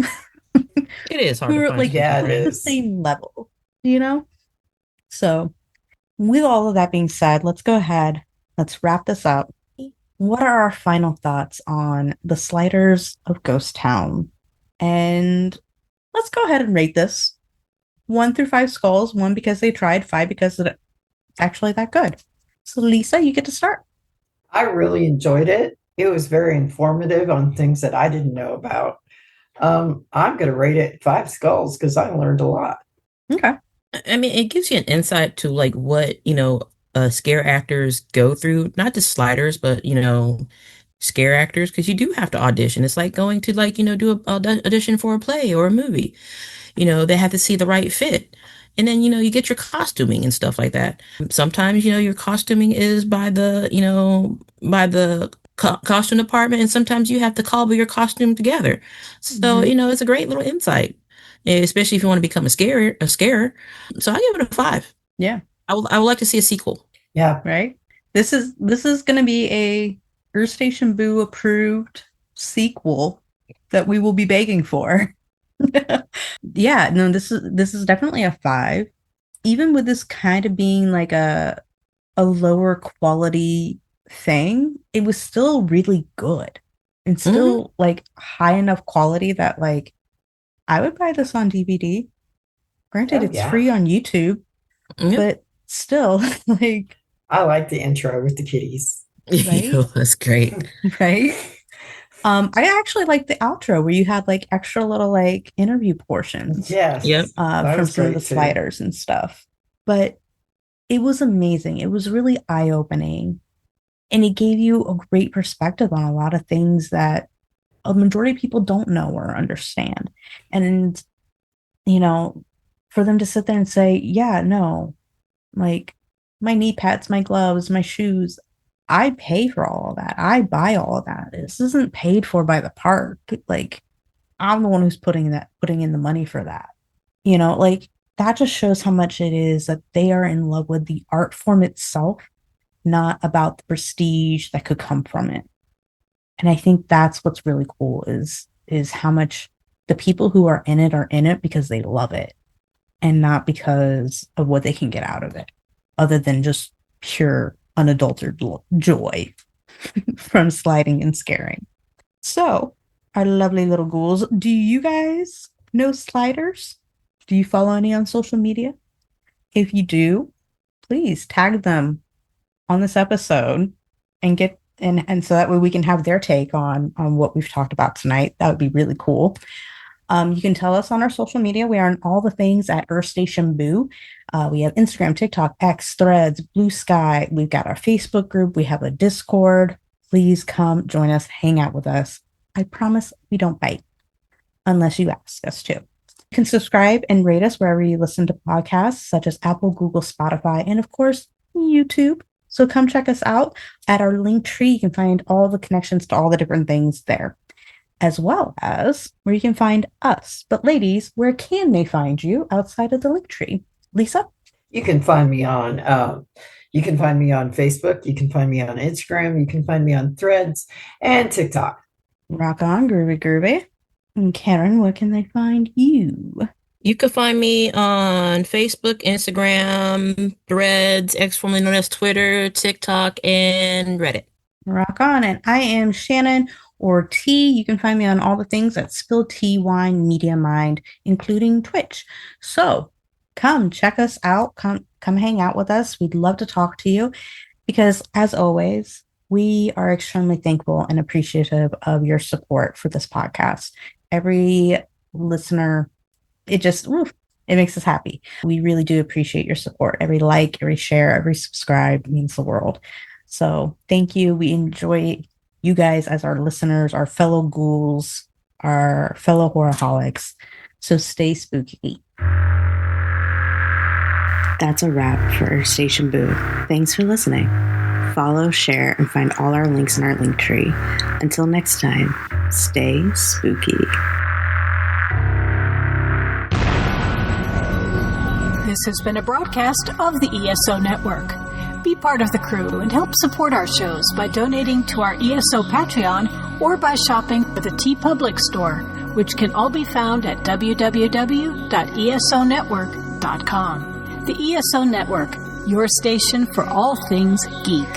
It is hard to find like spooky friends. it the is. same level, So with all of that being said, let's go ahead. Let's wrap this up. What are our final thoughts on the Sliders of Ghost Town? And let's go ahead and rate this 1 through 5 skulls. 1 because they tried, 5 because it's actually that good. So Lisa, you get to start. I really enjoyed it. It was very informative on things that I didn't know about. I'm going to rate it 5 skulls because I learned a lot. Okay. I mean, it gives you an insight to like what, scare actors go through, not just sliders, but, scare actors, because you do have to audition. It's like going to like, do an audition for a play or a movie. They have to see the right fit. And then, you get your costuming and stuff like that. Sometimes, your costuming is by the, costume department, and sometimes you have to cobble your costume together. So, it's a great little insight, especially if you want to become a scarer. So I give it a 5. Yeah. I would like to see a sequel. Yeah. Right. This is going to be a Earth Station Boo approved sequel that we will be begging for. Yeah, no, this is definitely a 5. Even with this kind of being like a lower quality thing, it was still really good and still like high enough quality that like I would buy this on DVD. Granted, it's free on YouTube, but still, like I like the intro with the kitties. Right? That's great. Right? I actually like the outro where you had like extra little like interview portions. Yes. Yep. From some of the sliders and stuff. But it was amazing. It was really eye-opening. And it gave you a great perspective on a lot of things that a majority of people don't know or understand. And, for them to sit there and say, yeah, no, like my knee pads, my gloves, my shoes, I pay for all of that. I buy all of that. This isn't paid for by the park. Like, I'm the one who's putting in the money for that. Like that just shows how much it is that they are in love with the art form itself, not about the prestige that could come from it. And I think that's what's really cool is how much the people who are in it because they love it and not because of what they can get out of it, other than just pure unadulterated joy from sliding and scaring. So, our lovely little ghouls, do you guys know sliders? Do you follow any on social media? If you do, please tag them on this episode and get and so that way we can have their take on what we've talked about tonight. That would be really cool. You can tell us on our social media. We are on all the things at Earth Station Boo. We have Instagram, TikTok, X, Threads, Blue Sky. We've got our Facebook group. We have a Discord. Please come join us, hang out with us. I promise we don't bite unless you ask us to. You can subscribe and rate us wherever you listen to podcasts, such as Apple, Google, Spotify, and of course, YouTube. So come check us out at our link tree. You can find all the connections to all the different things there, as well as where you can find us. But ladies, where can they find you outside of the link tree? Lisa? You can find me on Facebook. You can find me on Instagram. You can find me on Threads and TikTok. Rock on, groovy. And Karen, where can they find you? You can find me on Facebook, Instagram, Threads, formerly known as Twitter, TikTok, and Reddit. Rock on. And I am Shannon, or T. You can find me on all the things at Spill Tea Wine Media Mind, including Twitch. So come check us out. Come hang out with us. We'd love to talk to you because, as always, we are extremely thankful and appreciative of your support for this podcast. Every listener, it makes us happy. We really do appreciate your support. Every like, every share, every subscribe means the world. So thank you. We enjoy you guys as our listeners, our fellow ghouls, our fellow horrorholics. So stay spooky. That's a wrap for Earth Station Boo. Thanks for listening. Follow, share, and find all our links in our link tree. Until next time, stay spooky. This has been a broadcast of the ESO Network. Be part of the crew and help support our shows by donating to our ESO Patreon or by shopping at the TeePublic store, which can all be found at www.esonetwork.com. The ESO Network, your station for all things geek.